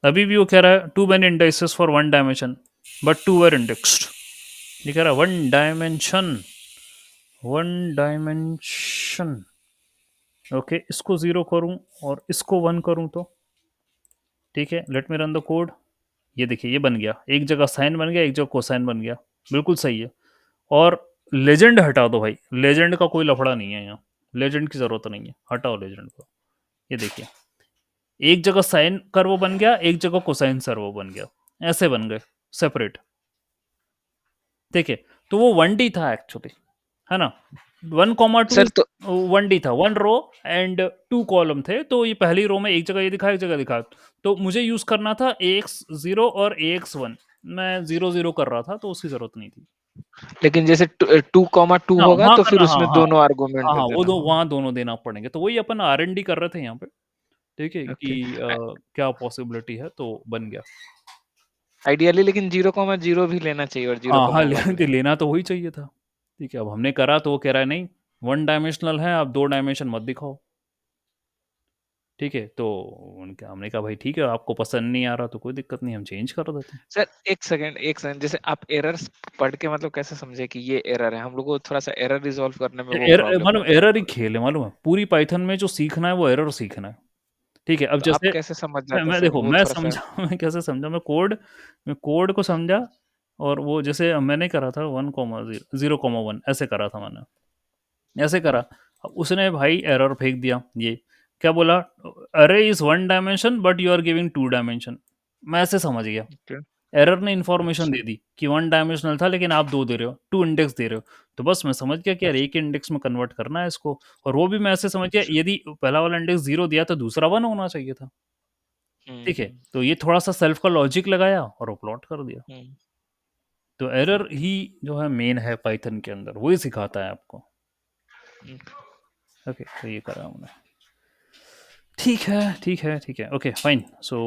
अभी भी वो कह रहा है too many indices for one dimension but two were indexed. ये कह रहा है one dimension, one dimension. Okay, इसको 0 करूं और इसको 1 करूं तो ठीक है, let me run the code. ये देखिए ये बन गया, एक जगह साइन बन गया, एक जगह कोसाइन बन गया, बिल्कुल सही है। और लेजेंड हटा दो भाई, लेजेंड का कोई लफड़ा नहीं है यहाँ, लेजेंड की जरूरत नहीं है, हटाओ लेजेंड को। ये देखिए एक जगह साइन कर्व बन गया, एक जगह कोसाइन सर्व बन गया, ऐसे बन गए सेपरेट। ठीक है, तो वो 1D था एक्चुअली, है ना। 1,2 सर तो 1D था, 1 रो एंड 2 कॉलम थे। तो ये पहली रो में एक जगह ये दिखा, एक जगह दिखा, तो मुझे यूज करना था AX0 और AX1। मैं 0 0 कर रहा था, तो उसकी जरूरत नहीं थी। लेकिन जैसे 2,2 हाँ होगा वहां तो फिर करना, हाँ उसमें हाँ दोनों आर्गुमेंट हाँ दे हाँ, वो देना। वहां दोनों देना पड़ेंगे। तो वही अपन R&D कर रहे थे यहाँ पे, ठीक है, कि ओके, क्या पॉसिबिलिटी है, तो बन गया। आइडियली लेकिन 0,0 भी लेना चाहिए और हाँ हाँ, 0,1 भी। लेना तो वही चाहिए था। ठीक है, अब हमने करा तो वो कह रहा है नहीं, 1 डायमेंशनल है, आप 2 डायमेंशन मत दिखाओ। ठीक है, तो हमने कहा भाई ठीक है, आपको पसंद नहीं आ रहा तो कोई दिक्कत नहीं, हम चेंज कर देते हैं। सर एक सेकंड, जैसे आप एरर्स पढ़ के मतलब कैसे समझे कि ये एरर है? हम लोग को थोड़ा सा एरर रिजॉल्व करने में वो प्रॉब्लम मतलब होता है। एरर ही खेल है, मालूम है, पूरी पाइथन में जो सीखना है वो एरर सीखना है। ठीक है, अब तो आप जैसे कैसे समझ मैं, जाते हैं मैं सर देखो वो मैं थोड़ा सा? समझा मैं कैसे समझा, मैं कोड को समझा। और वो जैसे मैंने करा था 1,0 0,1 ऐसे करा था मैंने, ऐसे करा। अब उसने भाई एरर फेंक दिया, ये क्या बोला, array is 1 dimension but you are giving 2 dimension. मैं ऐसे समझ गया, ओके, एरर ने इन्फॉर्मेशन अच्छा, दे दी कि 1 डायमेंशनल था, लेकिन आप 2 दे रहे हो, 2 इंडेक्स दे रहे हो। तो बस मैं समझ गया कि यार एक इंडेक्स में कन्वर्ट करना है इसको। और वो भी मैं ऐसे समझ गया, अच्छा। यदि पहला वाला इंडेक्स 0 दिया तो दूसरा 1 होना चाहिए था। ठीक है, हुँ, तो ये थोड़ा सा सेल्फ का लॉजिक लगाया और वो प्लॉट कर दिया। हुँ, तो एरर ही जो है मेन है पाइथन के अंदर, वही सिखाता है आपको। हुँ। ओके, तो ये करा हमने। ठीक है, ठीक है, ठीक है, ओके फाइन। सो